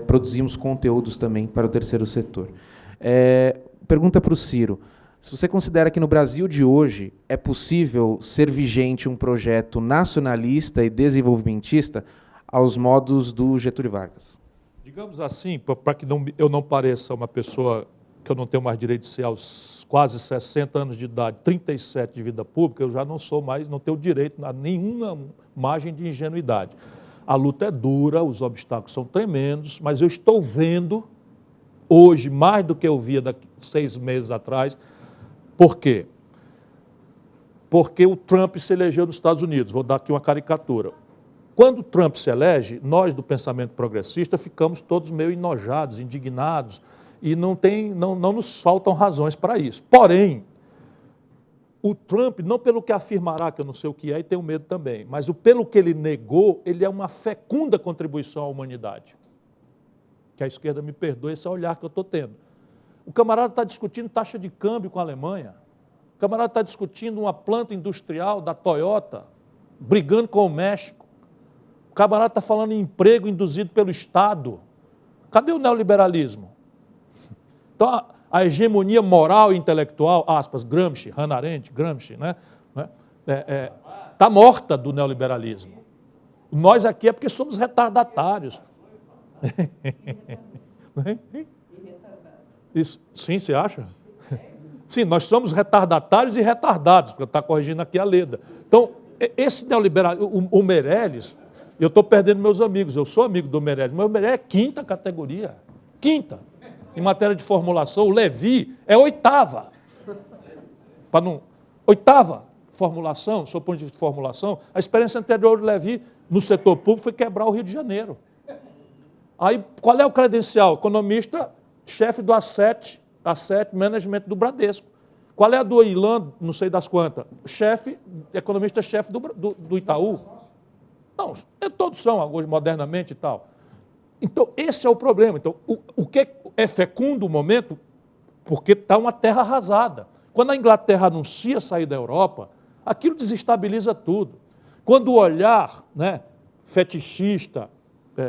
produzimos conteúdos também para o terceiro setor. Pergunta para o Ciro. Se você considera que no Brasil de hoje é possível ser vigente um projeto nacionalista e desenvolvimentista aos modos do Getúlio Vargas? Digamos assim, para que eu não pareça uma pessoa que eu não tenho mais direito de ser aos quase 60 anos de idade, 37 de vida pública, eu já não sou mais, não tenho direito a nenhuma margem de ingenuidade. A luta é dura, os obstáculos são tremendos, mas eu estou vendo hoje, mais do que eu via daqui 6 meses atrás. Por quê? Porque o Trump se elegeu nos Estados Unidos. Vou dar aqui uma caricatura. Quando o Trump se elege, nós do pensamento progressista ficamos todos meio enojados, indignados, e não nos faltam razões para isso. Porém, o Trump, não pelo que afirmará, que eu não sei o que é e tenho medo também, mas pelo que ele negou, ele é uma fecunda contribuição à humanidade. Que a esquerda me perdoe esse olhar que eu estou tendo. O camarada está discutindo taxa de câmbio com a Alemanha. O camarada está discutindo uma planta industrial da Toyota, brigando com o México. O camarada está falando em emprego induzido pelo Estado. Cadê o neoliberalismo? Então, a hegemonia moral e intelectual, aspas, Gramsci, Hannah Arendt, Gramsci, né? Está morta do neoliberalismo. Nós aqui é porque somos retardatários. Isso, sim, você acha? Sim, nós somos retardatários e retardados, porque está corrigindo aqui a Leda. Então, esse neoliberalismo, o Meirelles, eu estou perdendo meus amigos, eu sou amigo do Meirelles, mas o Meirelles é quinta categoria. Quinta. Em matéria de formulação, o Levi é oitava. Oitava formulação, sob o ponto de vista de formulação, a experiência anterior do Levi no setor público foi quebrar o Rio de Janeiro. Aí, qual é o credencial? Economista, chefe do Asset Management do Bradesco. Qual é a do Ilan, não sei das quantas? Economista-chefe do Itaú. Não, todos são, hoje, modernamente e tal. Então, esse é o problema. Então, o que é fecundo o momento? Porque está uma terra arrasada. Quando a Inglaterra anuncia sair da Europa, aquilo desestabiliza tudo. Quando o olhar, né, fetichista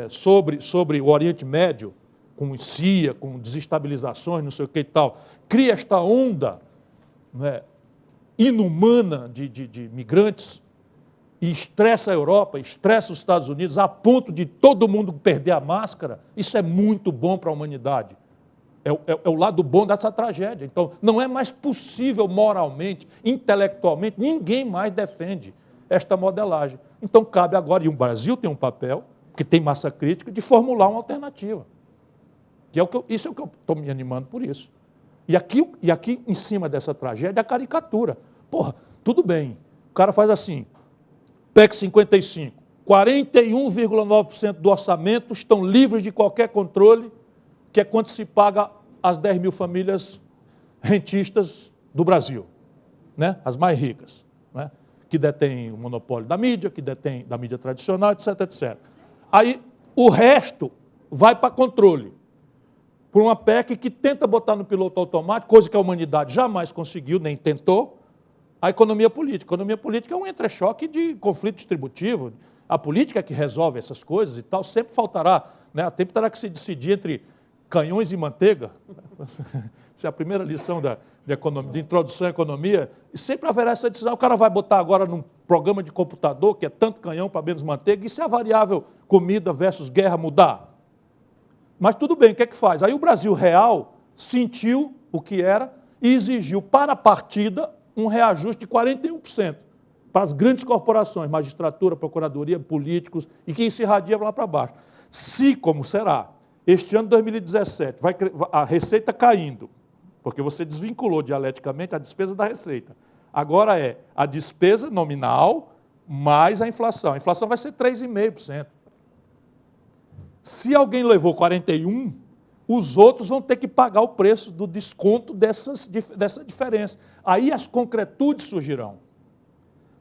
sobre o Oriente Médio, com CIA, com desestabilizações, não sei o que e tal, cria esta onda, né, inumana de migrantes, e estressa a Europa, estressa os Estados Unidos, a ponto de todo mundo perder a máscara, isso é muito bom para a humanidade. É o lado bom dessa tragédia. Então, não é mais possível moralmente, intelectualmente, ninguém mais defende esta modelagem. Então, cabe agora, e o Brasil tem um papel, que tem massa crítica, de formular uma alternativa. Isso é o que eu estou me animando por isso. E aqui, em cima dessa tragédia, a caricatura. Porra, tudo bem, o cara faz assim, PEC 55, 41,9% do orçamento estão livres de qualquer controle, que é quanto se paga às 10 mil famílias rentistas do Brasil, né? As mais ricas, né? Que detêm o monopólio da mídia, que detêm da mídia tradicional, etc, etc. Aí o resto vai para controle, por uma PEC que tenta botar no piloto automático, coisa que a humanidade jamais conseguiu, nem tentou, a economia política. A economia política é um entrechoque de conflito distributivo. A política é que resolve essas coisas e tal. Sempre faltará, né? Sempre terá que se decidir entre canhões e manteiga. Essa é a primeira lição de introdução à economia. E sempre haverá essa decisão. O cara vai botar agora num programa de computador, que é tanto canhão para menos manteiga, e se a variável comida versus guerra mudar? Mas tudo bem, o que é que faz? Aí o Brasil real sentiu o que era e exigiu para a partida um reajuste de 41% para as grandes corporações, magistratura, procuradoria, políticos, e que se irradia lá para baixo. Se, como será, este ano de 2017, a receita caindo, porque você desvinculou dialeticamente a despesa da receita. Agora é a despesa nominal mais a inflação. A inflação vai ser 3,5%. Se alguém levou 41%, os outros vão ter que pagar o preço do desconto dessa diferença. Aí as concretudes surgirão.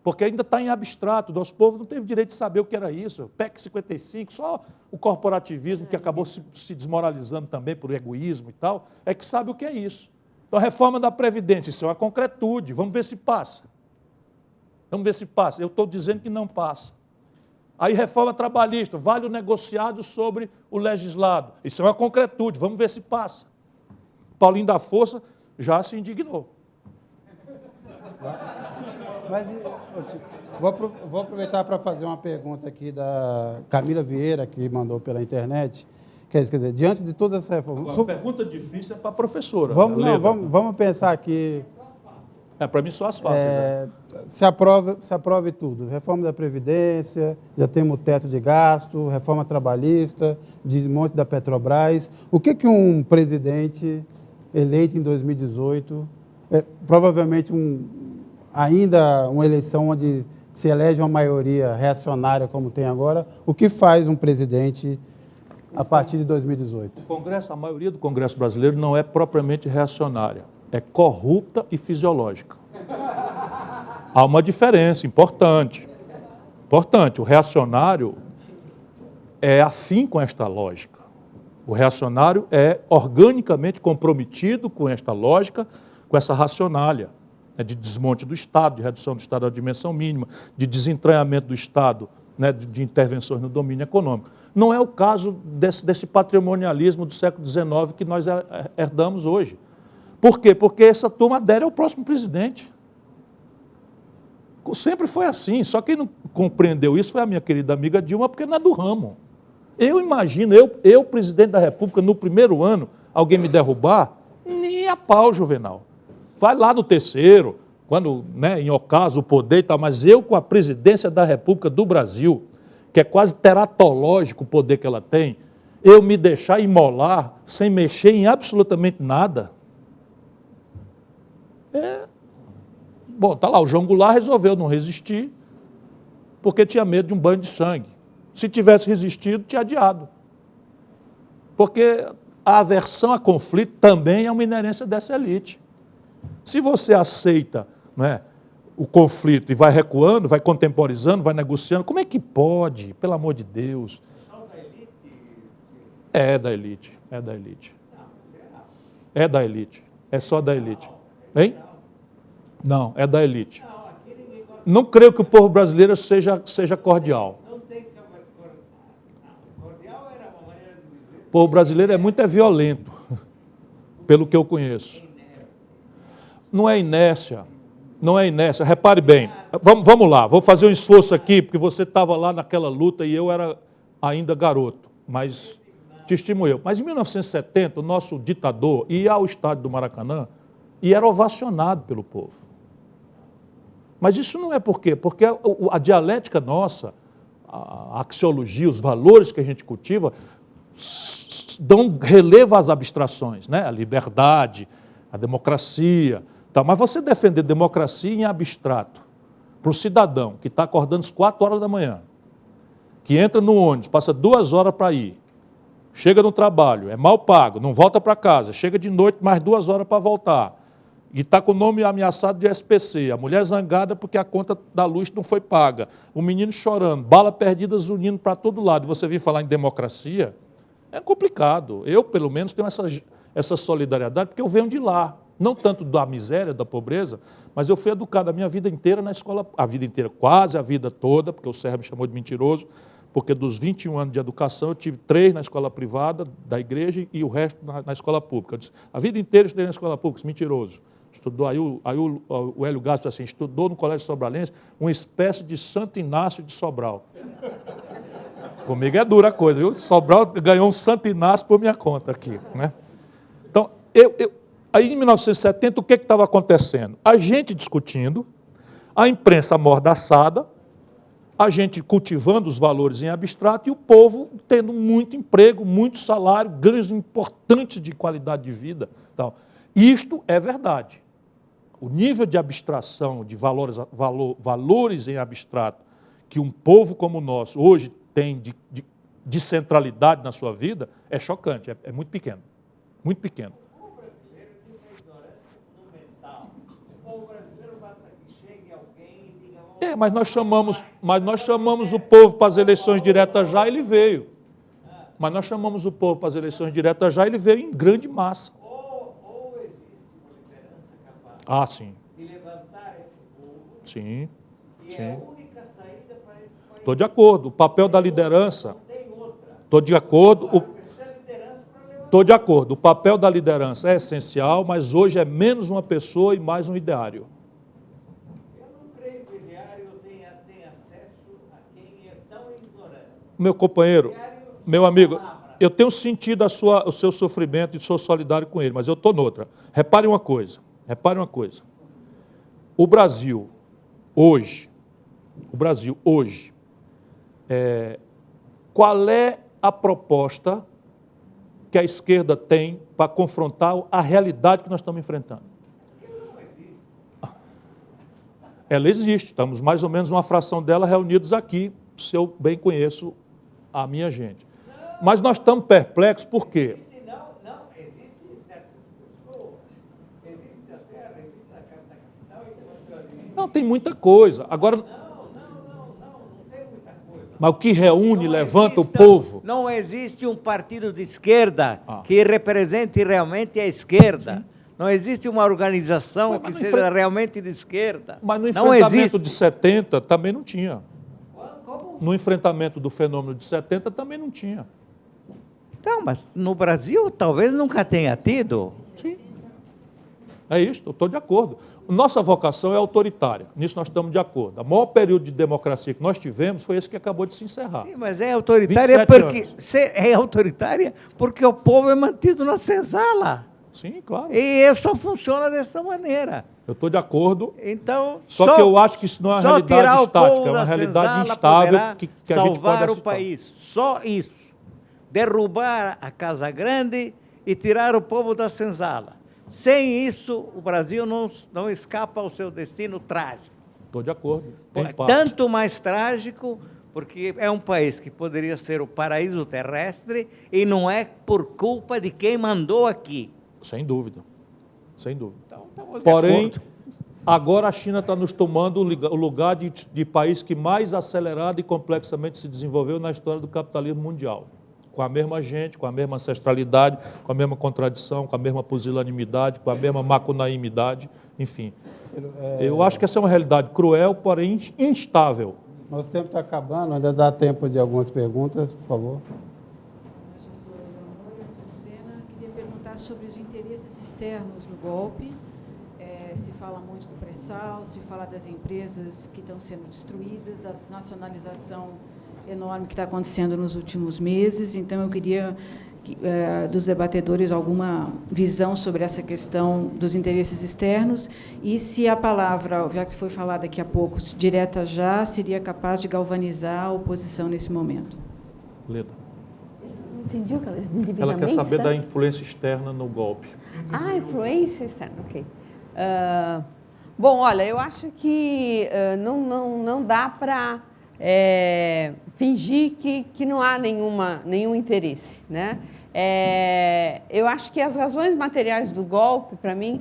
Porque ainda está em abstrato, nosso povo não teve direito de saber o que era isso. PEC 55, só o corporativismo, que acabou se desmoralizando também por egoísmo e tal, é que sabe o que é isso. Então, a reforma da Previdência, isso é uma concretude, vamos ver se passa. Vamos ver se passa. Eu estou dizendo que não passa. Aí, reforma trabalhista, vale o negociado sobre o legislado. Isso é uma concretude, vamos ver se passa. Paulinho da Força já se indignou. Mas vou aproveitar para fazer uma pergunta aqui da Camila Vieira, que mandou pela internet. Quer dizer, diante de todas essas reformas... Uma pergunta difícil é para a professora. Vamos pensar aqui... Para mim só as fáceis. Se aprove tudo. Reforma da Previdência, já temos o teto de gasto, reforma trabalhista, desmonte da Petrobras. O que um presidente eleito em 2018, provavelmente ainda uma eleição onde se elege uma maioria reacionária como tem agora, o que faz um presidente a partir de 2018? A maioria do Congresso brasileiro não é propriamente reacionária, é corrupta e fisiológica. Há uma diferença importante. O reacionário é afim com esta lógica. O reacionário é organicamente comprometido com esta lógica, com essa racionalha, de desmonte do Estado, de redução do Estado à dimensão mínima, de desentranhamento do Estado, de intervenções no domínio econômico. Não é o caso desse patrimonialismo do século XIX que nós herdamos hoje. Por quê? Porque essa turma adere ao próximo presidente. Sempre foi assim, só quem não compreendeu isso foi a minha querida amiga Dilma, porque não é do ramo. Eu imagino, eu presidente da República, no primeiro ano, alguém me derrubar, nem a pau, Juvenal. Vai lá no terceiro, quando, em ocaso, o poder e tal, mas eu com a presidência da República do Brasil, que é quase teratológico o poder que ela tem, eu me deixar imolar sem mexer em absolutamente nada. Bom, tá lá, o João Goulart resolveu não resistir, porque tinha medo de um banho de sangue. Se tivesse resistido, tinha adiado. Porque a aversão a conflito também é uma inerência dessa elite. Se você aceita o conflito e vai recuando, vai contemporizando, vai negociando, como é que pode, pelo amor de Deus? É da elite. É da elite. É só da elite. Hein? Não, é da elite. Não creio que o povo brasileiro seja cordial. O povo brasileiro é muito violento, pelo que eu conheço. Não é inércia. Repare bem, vamos lá, vou fazer um esforço aqui, porque você estava lá naquela luta e eu era ainda garoto, mas te estimo eu. Mas em 1970, o nosso ditador ia ao estádio do Maracanã e era ovacionado pelo povo. Mas isso não é por quê? Porque a dialética nossa, a axiologia, os valores que a gente cultiva, dão relevo às abstrações, a liberdade, a democracia. Mas você defender democracia em abstrato para o cidadão que está acordando às 4 horas da manhã, que entra no ônibus, passa 2 horas para ir, chega no trabalho, é mal pago, não volta para casa, chega de noite mais 2 horas para voltar, e está com o nome ameaçado de SPC, a mulher zangada porque a conta da luz não foi paga, o menino chorando, bala perdida zunindo para todo lado, você vir falar em democracia, é complicado. Eu, pelo menos, tenho essa solidariedade, porque eu venho de lá. Não tanto da miséria, da pobreza, mas eu fui educado a minha vida inteira na escola, a vida inteira, quase a vida toda, porque o Serra me chamou de mentiroso, porque dos 21 anos de educação, eu tive 3 na escola privada da igreja e o resto na escola pública. Eu disse, a vida inteira eu estudei na escola pública, mentiroso. Estudou, aí o Hélio Gasto disse assim, estudou no Colégio Sobralense uma espécie de Santo Inácio de Sobral. Comigo é dura a coisa, viu? Sobral ganhou um Santo Inácio por minha conta aqui, né? Então, aí em 1970, o que estava acontecendo? A gente discutindo, a imprensa amordaçada, a gente cultivando os valores em abstrato e o povo tendo muito emprego, muito salário, ganhos importantes de qualidade de vida. Então, isto é verdade. O nível de abstração, de valores em abstrato, que um povo como o nosso hoje tem de centralidade na sua vida, é chocante, é muito pequeno. Muito pequeno. Mas nós chamamos o povo para as eleições diretas já, ele veio. Mas nós chamamos o povo para as eleições diretas já, ele veio em grande massa. Ou existe uma liderança capaz de levantar esse povo, Sim, que sim. é a única saída para esse país. Estou de acordo. O papel da liderança. Não tem outra. Estou de acordo. Precisa de liderança para levantar. Estou de acordo. O papel da liderança é essencial, mas hoje é menos uma pessoa e mais um ideário. Eu não creio que o diário tenha acesso a quem é tão ignorante. Meu companheiro, meu amigo, eu tenho sentido o seu sofrimento e sou solidário com ele, mas eu estou noutra. Repare uma coisa. O Brasil, hoje, qual é a proposta que a esquerda tem para confrontar a realidade que nós estamos enfrentando? Ela existe, estamos mais ou menos uma fração dela reunidos aqui, se eu bem conheço a minha gente. Mas nós estamos perplexos por quê? Não, existe certas pessoas, existe até a revista Carta Capital e tem Não, tem muita coisa. Agora, não tem muita coisa. mas o que reúne, Não levanta o existe- povo. Não existe um partido de esquerda Ah. que represente realmente a esquerda. Não existe uma organização Mas que no seja enfren- realmente de esquerda. Mas no não enfrentamento existe. de 70 também não tinha. Como? No enfrentamento do fenômeno de 70 também não tinha. Então, mas no Brasil talvez nunca tenha tido. Sim. É isso, eu estou de acordo. Nossa vocação é autoritária, nisso nós estamos de acordo. O maior período de democracia que nós tivemos foi esse que acabou de se encerrar. Sim, mas é autoritária 27 porque anos. é autoritária porque o povo é mantido na senzala. Sim, claro. E só funciona dessa maneira. Eu estou de acordo. Então, Só que eu acho que isso não é uma só realidade tirar o estática, povo é uma da realidade senzala instável poderá que a gente pode salvar o assustar. país. Só isso. Derrubar a Casa Grande e tirar o povo da senzala. Sem isso, o Brasil não escapa ao seu destino trágico. Estou de acordo. Em parte. Tanto mais trágico, porque é um país que poderia ser o paraíso terrestre e não é por culpa de quem mandou aqui. Sem dúvida. Sem dúvida. Então, estamos de Porém, acordo. agora a China está nos tomando o lugar de país que mais acelerado e complexamente se desenvolveu na história do capitalismo mundial. Com a mesma gente, com a mesma ancestralidade, com a mesma contradição, com a mesma pusilanimidade, com a mesma macunaimidade, enfim. Eu acho que essa é uma realidade cruel, porém instável. Nosso tempo está acabando, ainda dá tempo de algumas perguntas, por favor. Professor Leonor Tercena, queria perguntar sobre os interesses externos no golpe. Se fala muito do pré-sal, se fala das empresas que estão sendo destruídas, da desnacionalização enorme que está acontecendo nos últimos meses. Então, eu queria dos debatedores alguma visão sobre essa questão dos interesses externos e se a palavra, já que foi falada daqui a pouco, direta já, seria capaz de galvanizar a oposição nesse momento. Leda. Não entendi o que ela individualmente. Ela quer saber da sabe? influência externa no golpe. Ah, influência externa, ok. Bom, olha, eu acho que não dá para fingir que não há nenhum interesse, né? Eu acho que as razões materiais do golpe, para mim,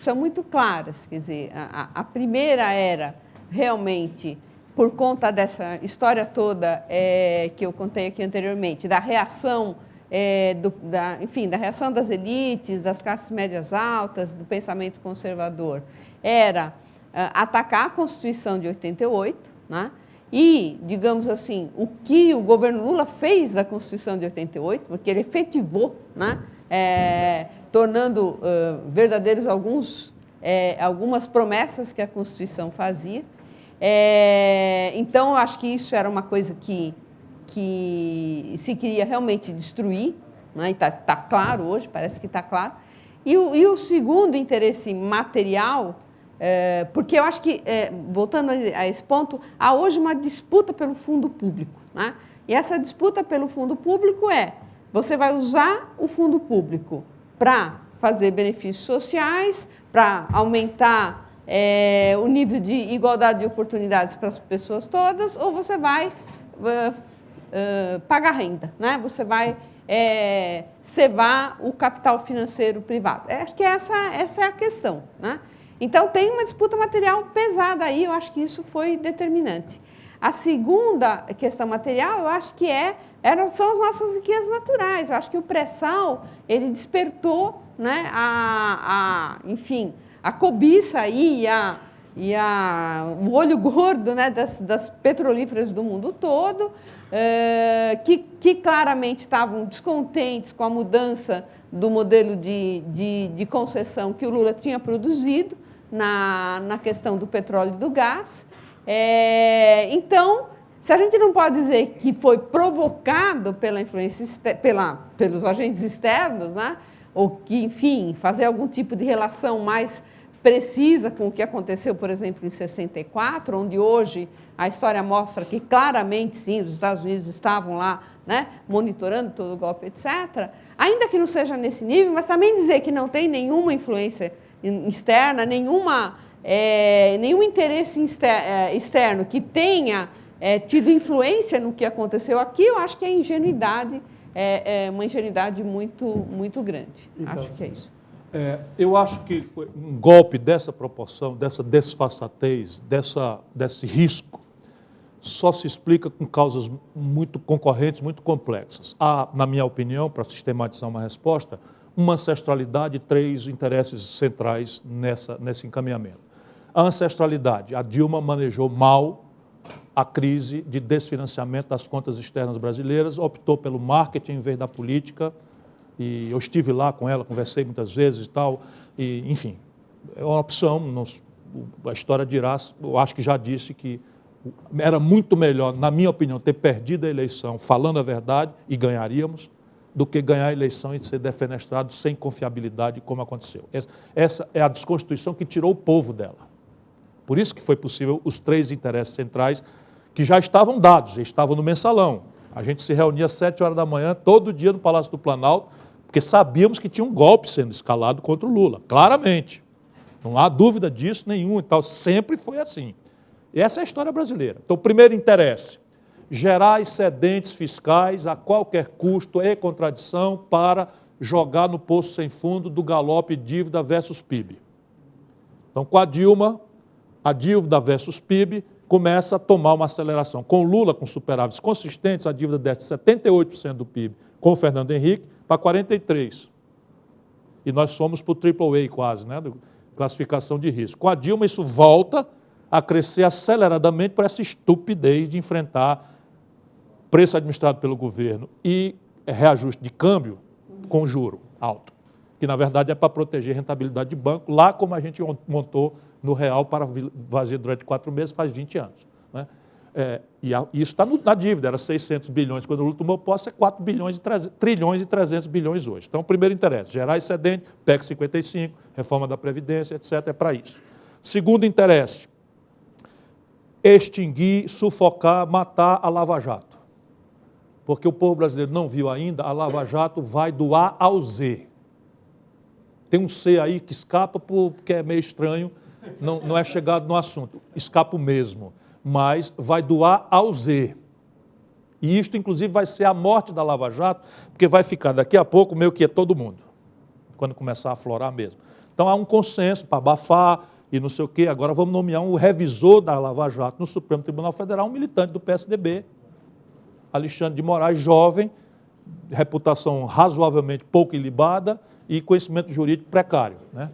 são muito claras. Quer dizer, a primeira era realmente por conta dessa história toda que eu contei aqui anteriormente, da reação enfim, da reação das elites, das classes médias altas, do pensamento conservador, era atacar a Constituição de 88, né? e, digamos assim, o que o governo Lula fez da Constituição de 88, porque ele efetivou, né, tornando verdadeiros algumas promessas que a Constituição fazia. Então, eu acho que isso era uma coisa que se queria realmente destruir, né, e está claro hoje, parece que está claro. E o segundo interesse material, porque eu acho que, voltando a esse ponto, há hoje uma disputa pelo fundo público, né? E essa disputa pelo fundo público você vai usar o fundo público para fazer benefícios sociais, para aumentar o nível de igualdade de oportunidades para as pessoas todas, ou você vai pagar renda, né? Você vai cebar o capital financeiro privado. Acho que essa é a questão, né? Então, tem uma disputa material pesada aí, eu acho que isso foi determinante. A segunda questão material, eu acho que são as nossas riquezas naturais. Eu acho que o pré-sal, ele despertou, né, enfim, a cobiça aí o olho gordo, né, das petrolíferas do mundo todo, que claramente estavam descontentes com a mudança do modelo de concessão que o Lula tinha produzido na questão do petróleo e do gás. Então, se a gente não pode dizer que foi provocado pela influência pelos agentes externos, né, ou que, enfim, fazer algum tipo de relação mais precisa com o que aconteceu, por exemplo, em 64, onde hoje a história mostra que claramente, sim, os Estados Unidos estavam lá, né, monitorando todo o golpe, etc., ainda que não seja nesse nível, mas também dizer que não tem nenhuma influência externa, nenhum interesse externo que tenha tido influência no que aconteceu aqui, eu acho que é ingenuidade, uma ingenuidade muito, muito grande. Então, acho que é isso. Eu acho que um golpe dessa proporção, dessa desfaçatez, desse risco, só se explica com causas muito concorrentes, muito complexas. Há, na minha opinião, para sistematizar uma resposta, uma ancestralidade e 3 interesses centrais nesse encaminhamento. A ancestralidade, a Dilma manejou mal a crise de desfinanciamento das contas externas brasileiras, optou pelo marketing em vez da política, e eu estive lá com ela, conversei muitas vezes e tal, e, enfim, é uma opção, a história dirá, eu acho que já disse que era muito melhor, na minha opinião, ter perdido a eleição falando a verdade e ganharíamos, do que ganhar a eleição e ser defenestrado sem confiabilidade, como aconteceu. Essa é a desconstituição que tirou o povo dela. Por isso que foi possível os 3 interesses centrais que já estavam dados, estavam no mensalão. A gente se reunia às 7 horas da manhã, todo dia no Palácio do Planalto, porque sabíamos que tinha um golpe sendo escalado contra o Lula, claramente. Não há dúvida disso nenhum e tal, sempre foi assim. E essa é a história brasileira. Então, o primeiro interesse, gerar excedentes fiscais a qualquer custo e contradição para jogar no poço sem fundo do galope dívida versus PIB. Então, com a dívida versus PIB começa a tomar uma aceleração. Com o Lula, com superávites consistentes, a dívida desce 78% do PIB, com o Fernando Henrique, para 43%. E nós somos para o AAA quase, né, classificação de risco. Com a Dilma, isso volta a crescer aceleradamente por essa estupidez de enfrentar preço administrado pelo governo e reajuste de câmbio com juro alto, que na verdade é para proteger a rentabilidade de banco, lá como a gente montou no real para vazio durante 4 meses, faz 20 anos. Né? E isso está na dívida, era 600 bilhões quando o Lula tomou posse, é 4 trilhões e 300 bilhões hoje. Então, o primeiro interesse, gerar excedente, PEC 55, reforma da Previdência, etc., é para isso. Segundo interesse, extinguir, sufocar, matar a Lava Jato. Porque o povo brasileiro não viu ainda, a Lava Jato vai do A ao Z. Tem um C aí que escapa porque é meio estranho, não é chegado no assunto, escapa mesmo, mas vai do A ao Z. E isto, inclusive, vai ser a morte da Lava Jato, porque vai ficar daqui a pouco meio que é todo mundo, quando começar a aflorar mesmo. Então há um consenso para abafar e não sei o quê. Agora vamos nomear um revisor da Lava Jato no Supremo Tribunal Federal, um militante do PSDB, Alexandre de Moraes, jovem, reputação razoavelmente pouco ilibada e conhecimento jurídico precário. Né?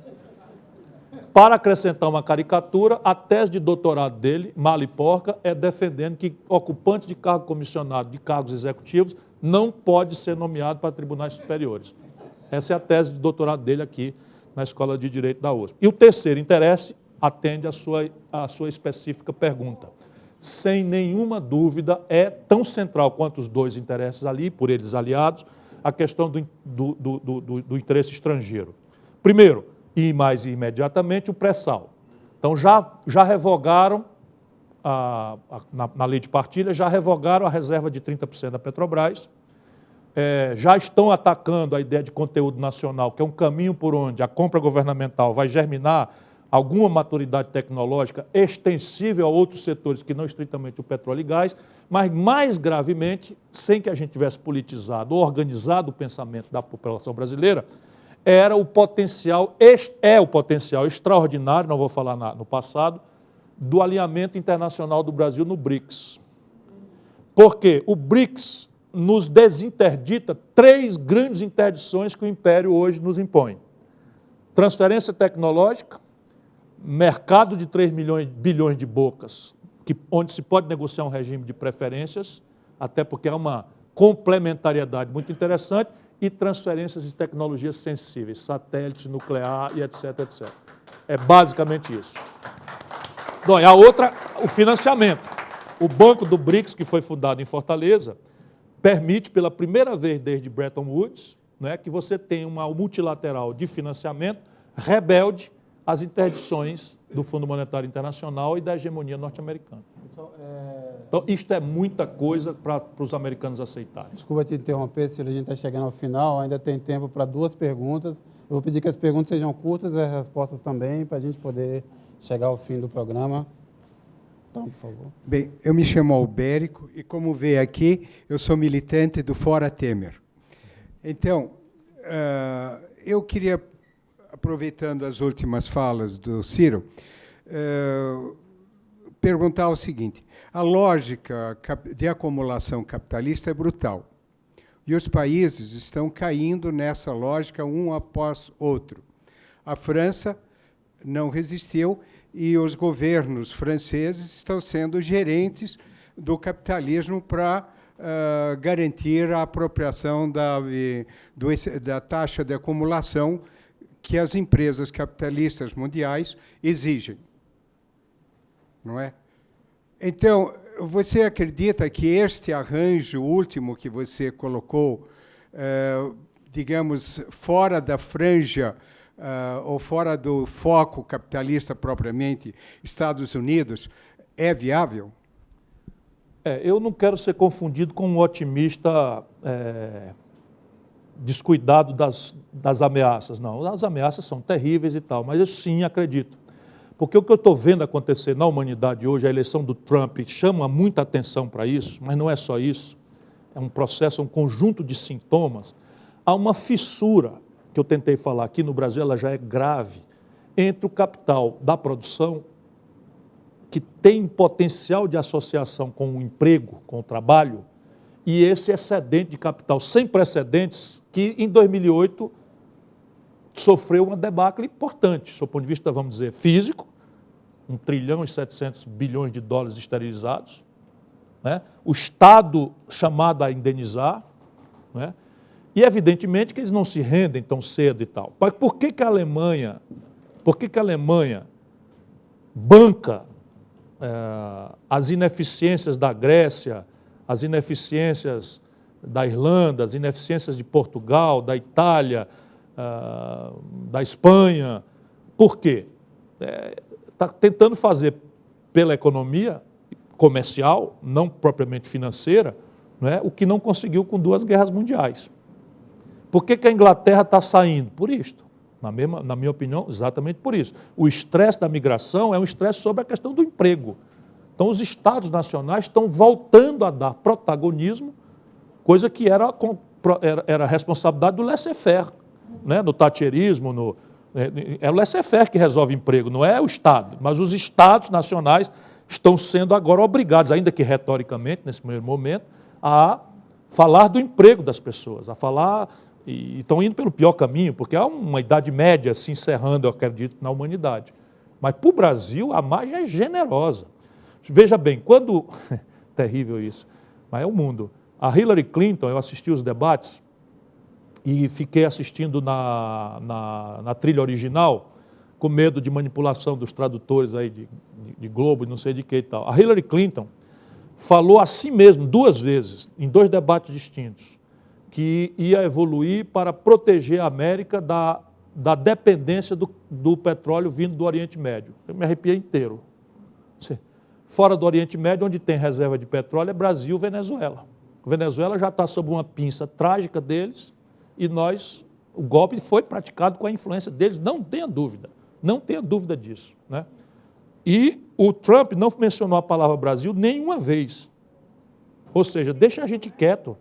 Para acrescentar uma caricatura, a tese de doutorado dele, mala e porca, é defendendo que ocupantes de cargo comissionado, de cargos executivos, não pode ser nomeado para tribunais superiores. Essa é a tese de doutorado dele aqui na Escola de Direito da USP. E o terceiro interesse atende à sua específica pergunta. Sem nenhuma dúvida, é tão central quanto os dois interesses ali, por eles aliados, a questão do interesse estrangeiro. Primeiro, e mais imediatamente, o pré-sal. Então, já revogaram, na lei de partilha, já revogaram a reserva de 30% da Petrobras, já estão atacando a ideia de conteúdo nacional, que é um caminho por onde a compra governamental vai germinar alguma maturidade tecnológica extensível a outros setores que não estritamente o petróleo e gás, mas mais gravemente, sem que a gente tivesse politizado ou organizado o pensamento da população brasileira, é o potencial extraordinário, não vou falar no passado, do alinhamento internacional do Brasil no BRICS. Porque o BRICS nos desinterdita 3 grandes interdições que o Império hoje nos impõe. Transferência tecnológica, mercado de 3 bilhões de bocas, onde se pode negociar um regime de preferências, até porque é uma complementariedade muito interessante, e transferências de tecnologias sensíveis, satélites, nuclear e etc, etc. É basicamente isso. Bom, e a outra, o financiamento. O Banco do BRICS, que foi fundado em Fortaleza, permite pela primeira vez desde Bretton Woods, né, que você tenha uma multilateral de financiamento rebelde às interdições do Fundo Monetário Internacional e da hegemonia norte-americana. Então, isto é muita coisa para os americanos aceitarem. Desculpa te interromper, se a gente está chegando ao final, ainda tem tempo para 2 perguntas. Eu vou pedir que as perguntas sejam curtas e as respostas também, para a gente poder chegar ao fim do programa. Então, por favor. Bem, eu me chamo Albérico e, como vê aqui, eu sou militante do Fora Temer. Então, eu queria, aproveitando as últimas falas do Ciro, perguntar o seguinte: a lógica de acumulação capitalista é brutal. E os países estão caindo nessa lógica um após outro. A França não resistiu e os governos franceses estão sendo gerentes do capitalismo para garantir a apropriação da taxa de acumulação que as empresas capitalistas mundiais exigem. Não é? Então, você acredita que este arranjo último que você colocou, digamos, fora da franja ou fora do foco capitalista propriamente, Estados Unidos, é viável? Eu não quero ser confundido com um otimista descuidado das ameaças. Não, as ameaças são terríveis e tal, mas eu sim acredito. Porque o que eu estou vendo acontecer na humanidade hoje, a eleição do Trump chama muita atenção para isso, mas não é só isso. É um processo, um conjunto de sintomas. Há uma fissura, que eu tentei falar aqui no Brasil, ela já é grave, entre o capital da produção, que tem potencial de associação com o emprego, com o trabalho, e esse excedente de capital sem precedentes, que em 2008 sofreu uma debacle importante, do ponto de vista, vamos dizer, físico, 1 trilhão e 700 bilhões de dólares esterilizados, né? O Estado chamado a indenizar, né? E evidentemente que eles não se rendem tão cedo e tal. Mas por que a Alemanha banca as ineficiências da Grécia, as ineficiências da Irlanda, as ineficiências de Portugal, da Itália, da Espanha? Por quê? Está tentando fazer pela economia comercial, não propriamente financeira, né, o que não conseguiu com 2 guerras mundiais. Por que a Inglaterra está saindo? Por isto. Na minha opinião, exatamente por isso. O estresse da migração é um estresse sobre a questão do emprego. Então, os Estados nacionais estão voltando a dar protagonismo, coisa que era responsabilidade do laissez-faire, né? No thatcherismo, é o laissez-faire que resolve emprego, não é o Estado. Mas os Estados nacionais estão sendo agora obrigados, ainda que retoricamente, nesse primeiro momento, a falar do emprego das pessoas, a falar E estão indo pelo pior caminho, porque há uma idade média se encerrando, eu acredito, na humanidade. Mas para o Brasil, a margem é generosa. Veja bem, quando... terrível isso, mas é o mundo. A Hillary Clinton, eu assisti os debates e fiquei assistindo na trilha original, com medo de manipulação dos tradutores aí de Globo e não sei de que e tal. A Hillary Clinton falou a si mesma 2 vezes, em 2 debates distintos, que ia evoluir para proteger a América da dependência do petróleo vindo do Oriente Médio. Eu me arrepiei inteiro. Fora do Oriente Médio, onde tem reserva de petróleo, é Brasil e Venezuela. A Venezuela já está sob uma pinça trágica deles e o golpe foi praticado com a influência deles, não tenha dúvida disso, né? E o Trump não mencionou a palavra Brasil nenhuma vez. Ou seja, deixa a gente quieto.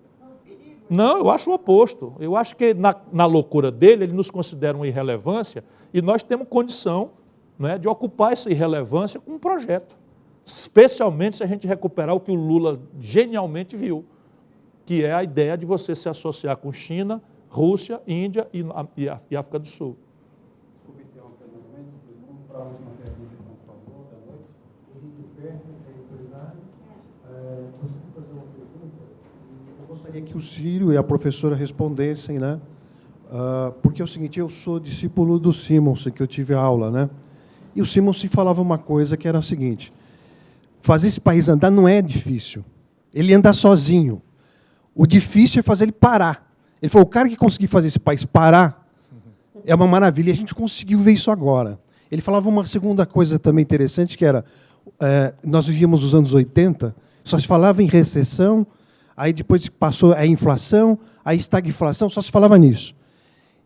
Não, eu acho o oposto. Eu acho que na loucura dele, ele nos considera uma irrelevância e nós temos condição, né, de ocupar essa irrelevância com um projeto. Especialmente se a gente recuperar o que o Lula genialmente viu, que é a ideia de você se associar com China, Rússia, Índia e África do Sul. Desculpe interromper novamente, vamos para a última pergunta, por favor, da noite. Henrique Ferro, empresário. Gostaria de fazer uma pergunta. Eu gostaria que o Círio e a professora respondessem, né? Porque é o seguinte, eu sou discípulo do Simonsen, que eu tive aula, né? E o Simonsen falava uma coisa que era a seguinte: fazer esse país andar não é difícil. Ele anda sozinho. O difícil é fazer ele parar. Ele falou, o cara que conseguir fazer esse país parar é uma maravilha. E a gente conseguiu ver isso agora. Ele falava uma segunda coisa também interessante, que era, nós vivíamos os anos 80, só se falava em recessão, aí depois passou a inflação, a estagflação, só se falava nisso.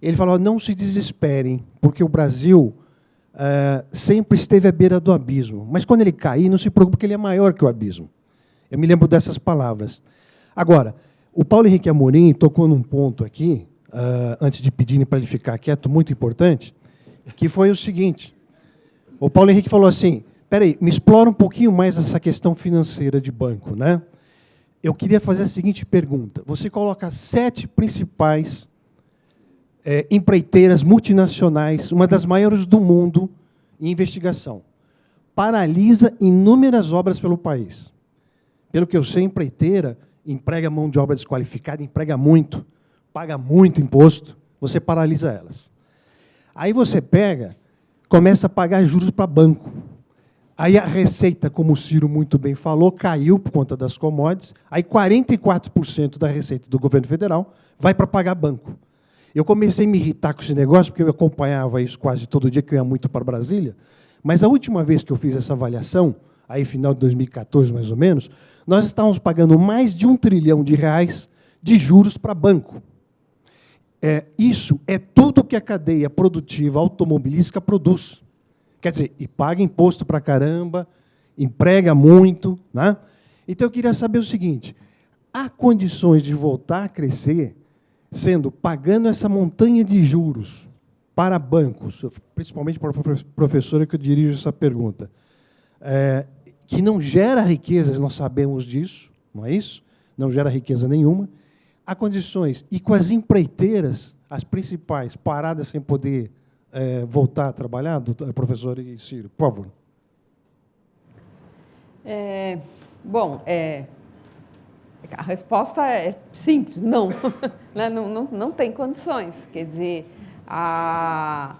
Ele falava, não se desesperem, porque o Brasil sempre esteve à beira do abismo. Mas quando ele cair, não se preocupe, porque ele é maior que o abismo. Eu me lembro dessas palavras. Agora, o Paulo Henrique Amorim tocou num ponto aqui, antes de pedirem para ele ficar quieto, muito importante, que foi o seguinte. O Paulo Henrique falou assim, peraí, me explora um pouquinho mais essa questão financeira de banco, né? Eu queria fazer a seguinte pergunta. Você coloca 7 principais empreiteiras multinacionais, uma das maiores do mundo, em investigação. Paralisa inúmeras obras pelo país. Pelo que eu sei, empreiteira emprega mão de obra desqualificada, emprega muito, paga muito imposto, você paralisa elas. Aí você pega, começa a pagar juros para banco. Aí a receita, como o Ciro muito bem falou, caiu por conta das commodities, aí 44% da receita do governo federal vai para pagar banco. Eu comecei a me irritar com esse negócio, porque eu acompanhava isso quase todo dia, que eu ia muito para Brasília, mas a última vez que eu fiz essa avaliação, aí final de 2014, mais ou menos, nós estávamos pagando mais de R$1 trilhão de juros para banco. Isso é tudo que a cadeia produtiva automobilística produz. Quer dizer, e paga imposto para caramba, emprega muito, né? Então, eu queria saber o seguinte, há condições de voltar a crescer pagando essa montanha de juros para bancos, principalmente para a professora que eu dirijo essa pergunta, que não gera riquezas, nós sabemos disso, não é isso? Não gera riqueza nenhuma. Há condições, e com as empreiteiras, as principais, paradas sem poder voltar a trabalhar, professor e Ciro, por favor. A resposta é simples, não. Não tem condições. Quer dizer, a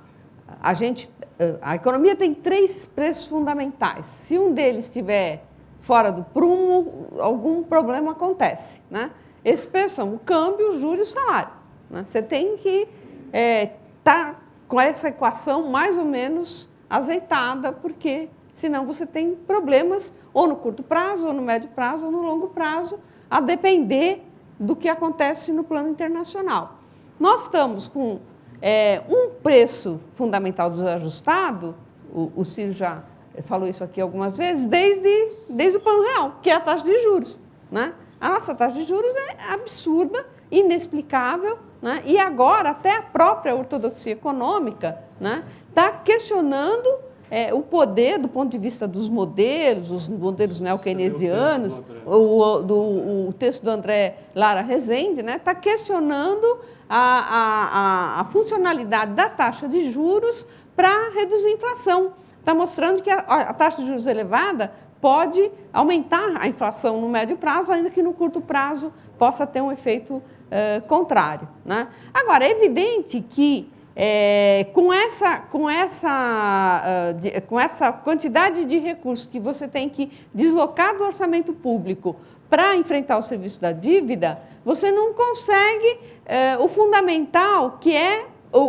economia tem 3 preços fundamentais. Se um deles estiver fora do prumo, algum problema acontece, né? Esses preços são o câmbio, o juro e o salário, né? Você tem que estar com essa equação mais ou menos azeitada, porque senão você tem problemas ou no curto prazo, ou no médio prazo, ou no longo prazo, a depender do que acontece no plano internacional. Nós estamos com um preço fundamental desajustado, o Ciro já falou isso aqui algumas vezes, desde o plano real, que é a taxa de juros, né? A nossa taxa de juros é absurda, inexplicável, né? E agora até a própria ortodoxia econômica, né, está questionando o poder, do ponto de vista dos modelos, os modelos neo-keynesianos, o texto do André Lara Rezende, né, está questionando a funcionalidade da taxa de juros para reduzir a inflação. Está mostrando que a taxa de juros elevada pode aumentar a inflação no médio prazo, ainda que no curto prazo possa ter um efeito contrário, né? Agora, é evidente que com essa quantidade de recursos que você tem que deslocar do orçamento público para enfrentar o serviço da dívida, você não consegue o fundamental, que é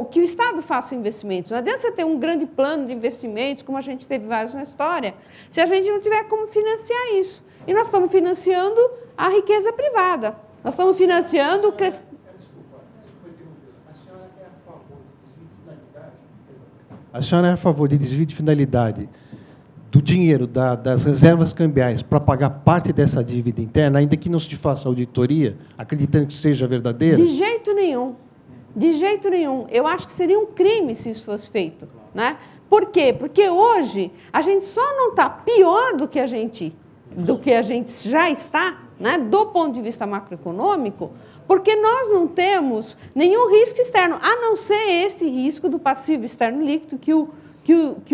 que o Estado faça investimentos. Não adianta você ter um grande plano de investimentos, como a gente teve vários na história, se a gente não tiver como financiar isso. E nós estamos financiando a riqueza privada. Nós estamos financiando o crescimento. A senhora é a favor de desvio de finalidade do dinheiro das reservas cambiais para pagar parte dessa dívida interna, ainda que não se faça auditoria, acreditando que seja verdadeira? De jeito nenhum. De jeito nenhum. Eu acho que seria um crime se isso fosse feito, né? Por quê? Porque hoje a gente só não está pior do que a gente já está, né, do ponto de vista macroeconômico, porque nós não temos nenhum risco externo, a não ser esse risco do passivo externo líquido que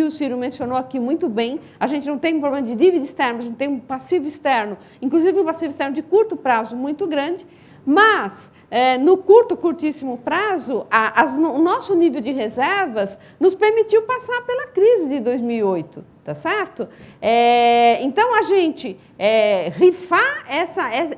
o Ciro mencionou aqui muito bem. A gente não tem um problema de dívida externa, a gente tem um passivo externo, inclusive um passivo externo de curto prazo muito grande, mas no curtíssimo prazo, o nosso nível de reservas nos permitiu passar pela crise de 2008, tá certo? Então, a gente rifar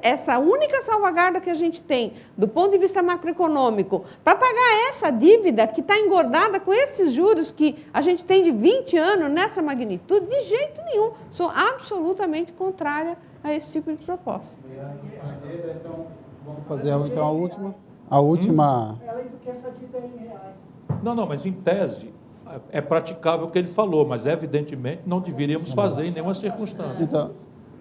essa única salvaguarda que a gente tem, do ponto de vista macroeconômico, para pagar essa dívida que está engordada com esses juros que a gente tem de 20 anos nessa magnitude, de jeito nenhum. Sou absolutamente contrária a esse tipo de proposta. Vamos fazer então a última. Além do que essa dívida é em reais. Não, mas em tese é praticável o que ele falou, mas evidentemente não deveríamos fazer em nenhuma circunstância. Então,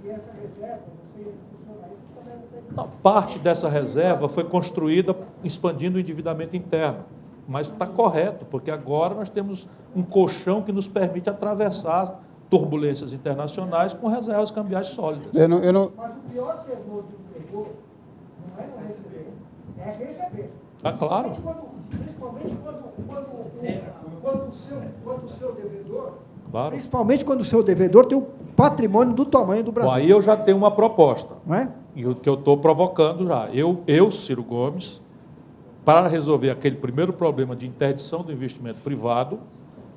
E essa reserva, você funciona isso também você... Não, parte dessa reserva foi construída expandindo o endividamento interno, mas está correto, porque agora nós temos um colchão que nos permite atravessar turbulências internacionais com reservas cambiais sólidas. eu não... Mas o pior terror de um terror não é não receber, é receber. Ah, claro. Principalmente quando o seu devedor, Claro. principalmente quando o seu devedor tem um patrimônio do tamanho do Brasil. Bom, aí eu já tenho uma proposta, Não é? e o que eu estou provocando já. Eu, Ciro Gomes, para resolver aquele primeiro problema de interdição do investimento privado,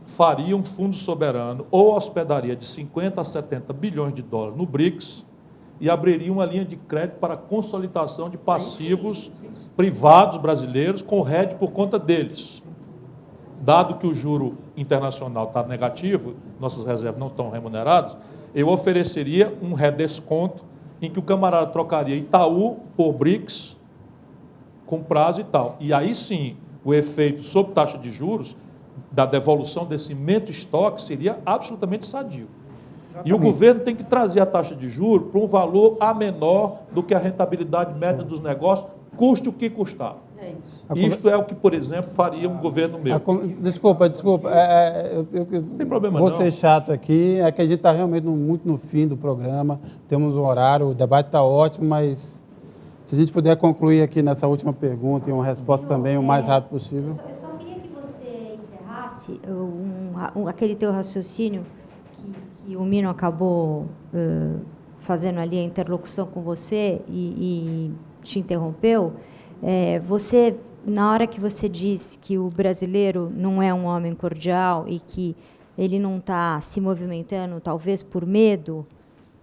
faria um fundo soberano ou hospedaria de 50 a 70 bilhões de dólares no BRICS e abriria uma linha de crédito para consolidação de passivos privados brasileiros com RED por conta deles. Dado que o juro internacional está negativo, nossas reservas não estão remuneradas, eu ofereceria um redesconto em que o camarada trocaria Itaú por BRICS com prazo e tal. E aí sim, o efeito sobre taxa de juros da devolução desse mento estoque seria absolutamente sadio. Exatamente. E o governo tem que trazer a taxa de juros para um valor a menor do que a rentabilidade média dos negócios, custe o que custar. Isto é o que, por exemplo, faria um governo meu. Desculpa. Não tem problema vou não. ser chato aqui, é que a gente está realmente muito no fim do programa, temos um horário, o debate está ótimo, mas se a gente puder concluir aqui nessa última pergunta e uma resposta também o mais rápido possível. Eu só queria que você encerrasse aquele teu raciocínio que o Mino acabou fazendo ali a interlocução com você e te interrompeu. Você, na hora que você diz que o brasileiro não é um homem cordial e que ele não está se movimentando, talvez por medo,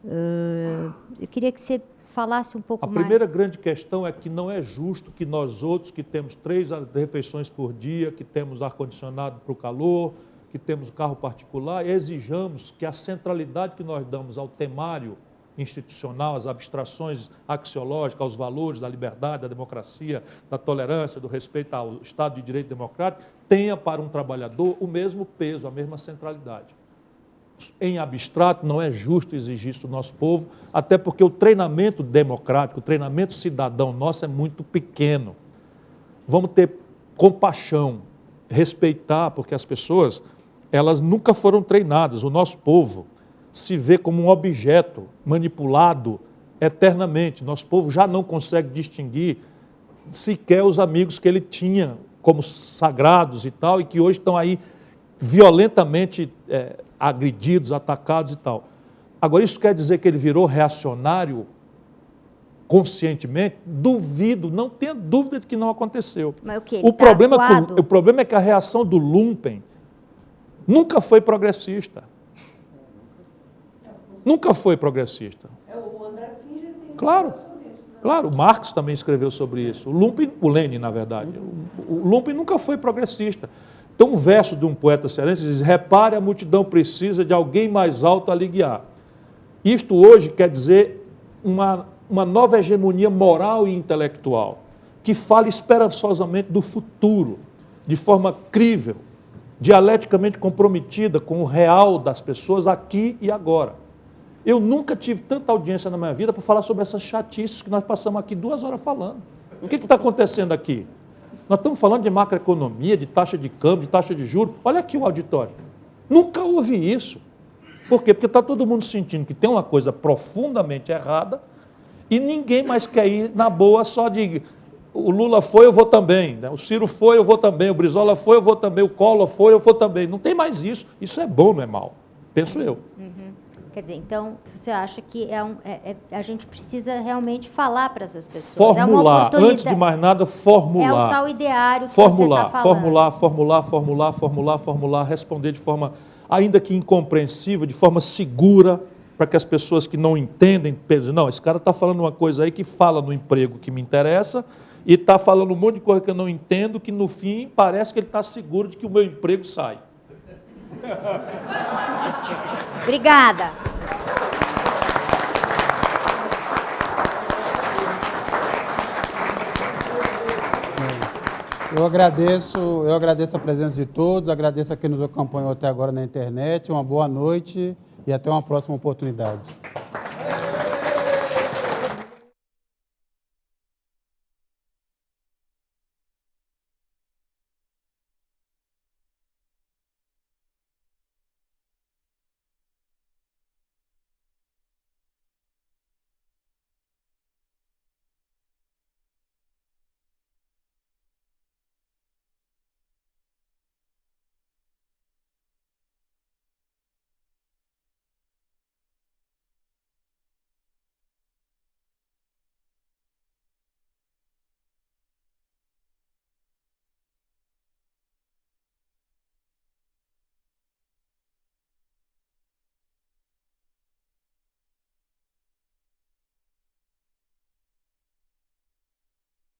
eu queria que você falasse um pouco mais. A primeira grande questão é que não é justo que nós outros, que temos 3 refeições por dia, que temos ar-condicionado para o calor, que temos carro particular, exijamos que a centralidade que nós damos ao temário institucional, às abstrações axiológicas, aos valores da liberdade, da democracia, da tolerância, do respeito ao Estado de Direito Democrático, tenha para um trabalhador o mesmo peso, a mesma centralidade. Em abstrato, não é justo exigir isso do nosso povo, até porque o treinamento democrático, o treinamento cidadão nosso é muito pequeno. Vamos ter compaixão, respeitar, porque as pessoas elas nunca foram treinadas. O nosso povo se vê como um objeto manipulado eternamente. Nosso povo já não consegue distinguir sequer os amigos que ele tinha como sagrados e tal, e que hoje estão aí violentamente agredidos, atacados e tal. Agora, isso quer dizer que ele virou reacionário conscientemente? Duvido, não tenha dúvida de que não aconteceu. Mas o quê? O problema é que a reação do lumpen nunca foi progressista. Nunca foi progressista. O André Singer tem Claro, claro, o Marx também escreveu sobre isso. O Lenin, na verdade. O lumpen nunca foi progressista. Então, um verso de um poeta cearense diz: repare, a multidão precisa de alguém mais alto a lhe guiar. Isto hoje quer dizer uma nova hegemonia moral e intelectual, que fala esperançosamente do futuro, de forma crível, dialeticamente comprometida com o real das pessoas aqui e agora. Eu nunca tive tanta audiência na minha vida para falar sobre essas chatices que nós passamos aqui 2 horas falando. O que está acontecendo aqui? Nós estamos falando de macroeconomia, de taxa de câmbio, de taxa de juros. Olha aqui o auditório. Nunca ouvi isso. Por quê? Porque está todo mundo sentindo que tem uma coisa profundamente errada e ninguém mais quer ir na boa só de o Lula foi, eu vou também. Né? O Ciro foi, eu vou também. O Brizola foi, eu vou também. O Collor foi, eu vou também. Não tem mais isso. Isso é bom, não é mal. Penso eu. Quer dizer, então, você acha que a gente precisa realmente falar para essas pessoas? Formular, antes de mais nada, formular. É o tal ideário que você está falando. Formular, responder de forma, ainda que incompreensível, de forma segura, para que as pessoas que não entendem pensem, não, esse cara está falando uma coisa aí que fala no emprego que me interessa e está falando um monte de coisa que eu não entendo, que no fim parece que ele está seguro de que o meu emprego sai. Obrigada. Eu agradeço a presença de todos, agradeço a quem nos acompanhou até agora na internet. Uma boa noite e até uma próxima oportunidade.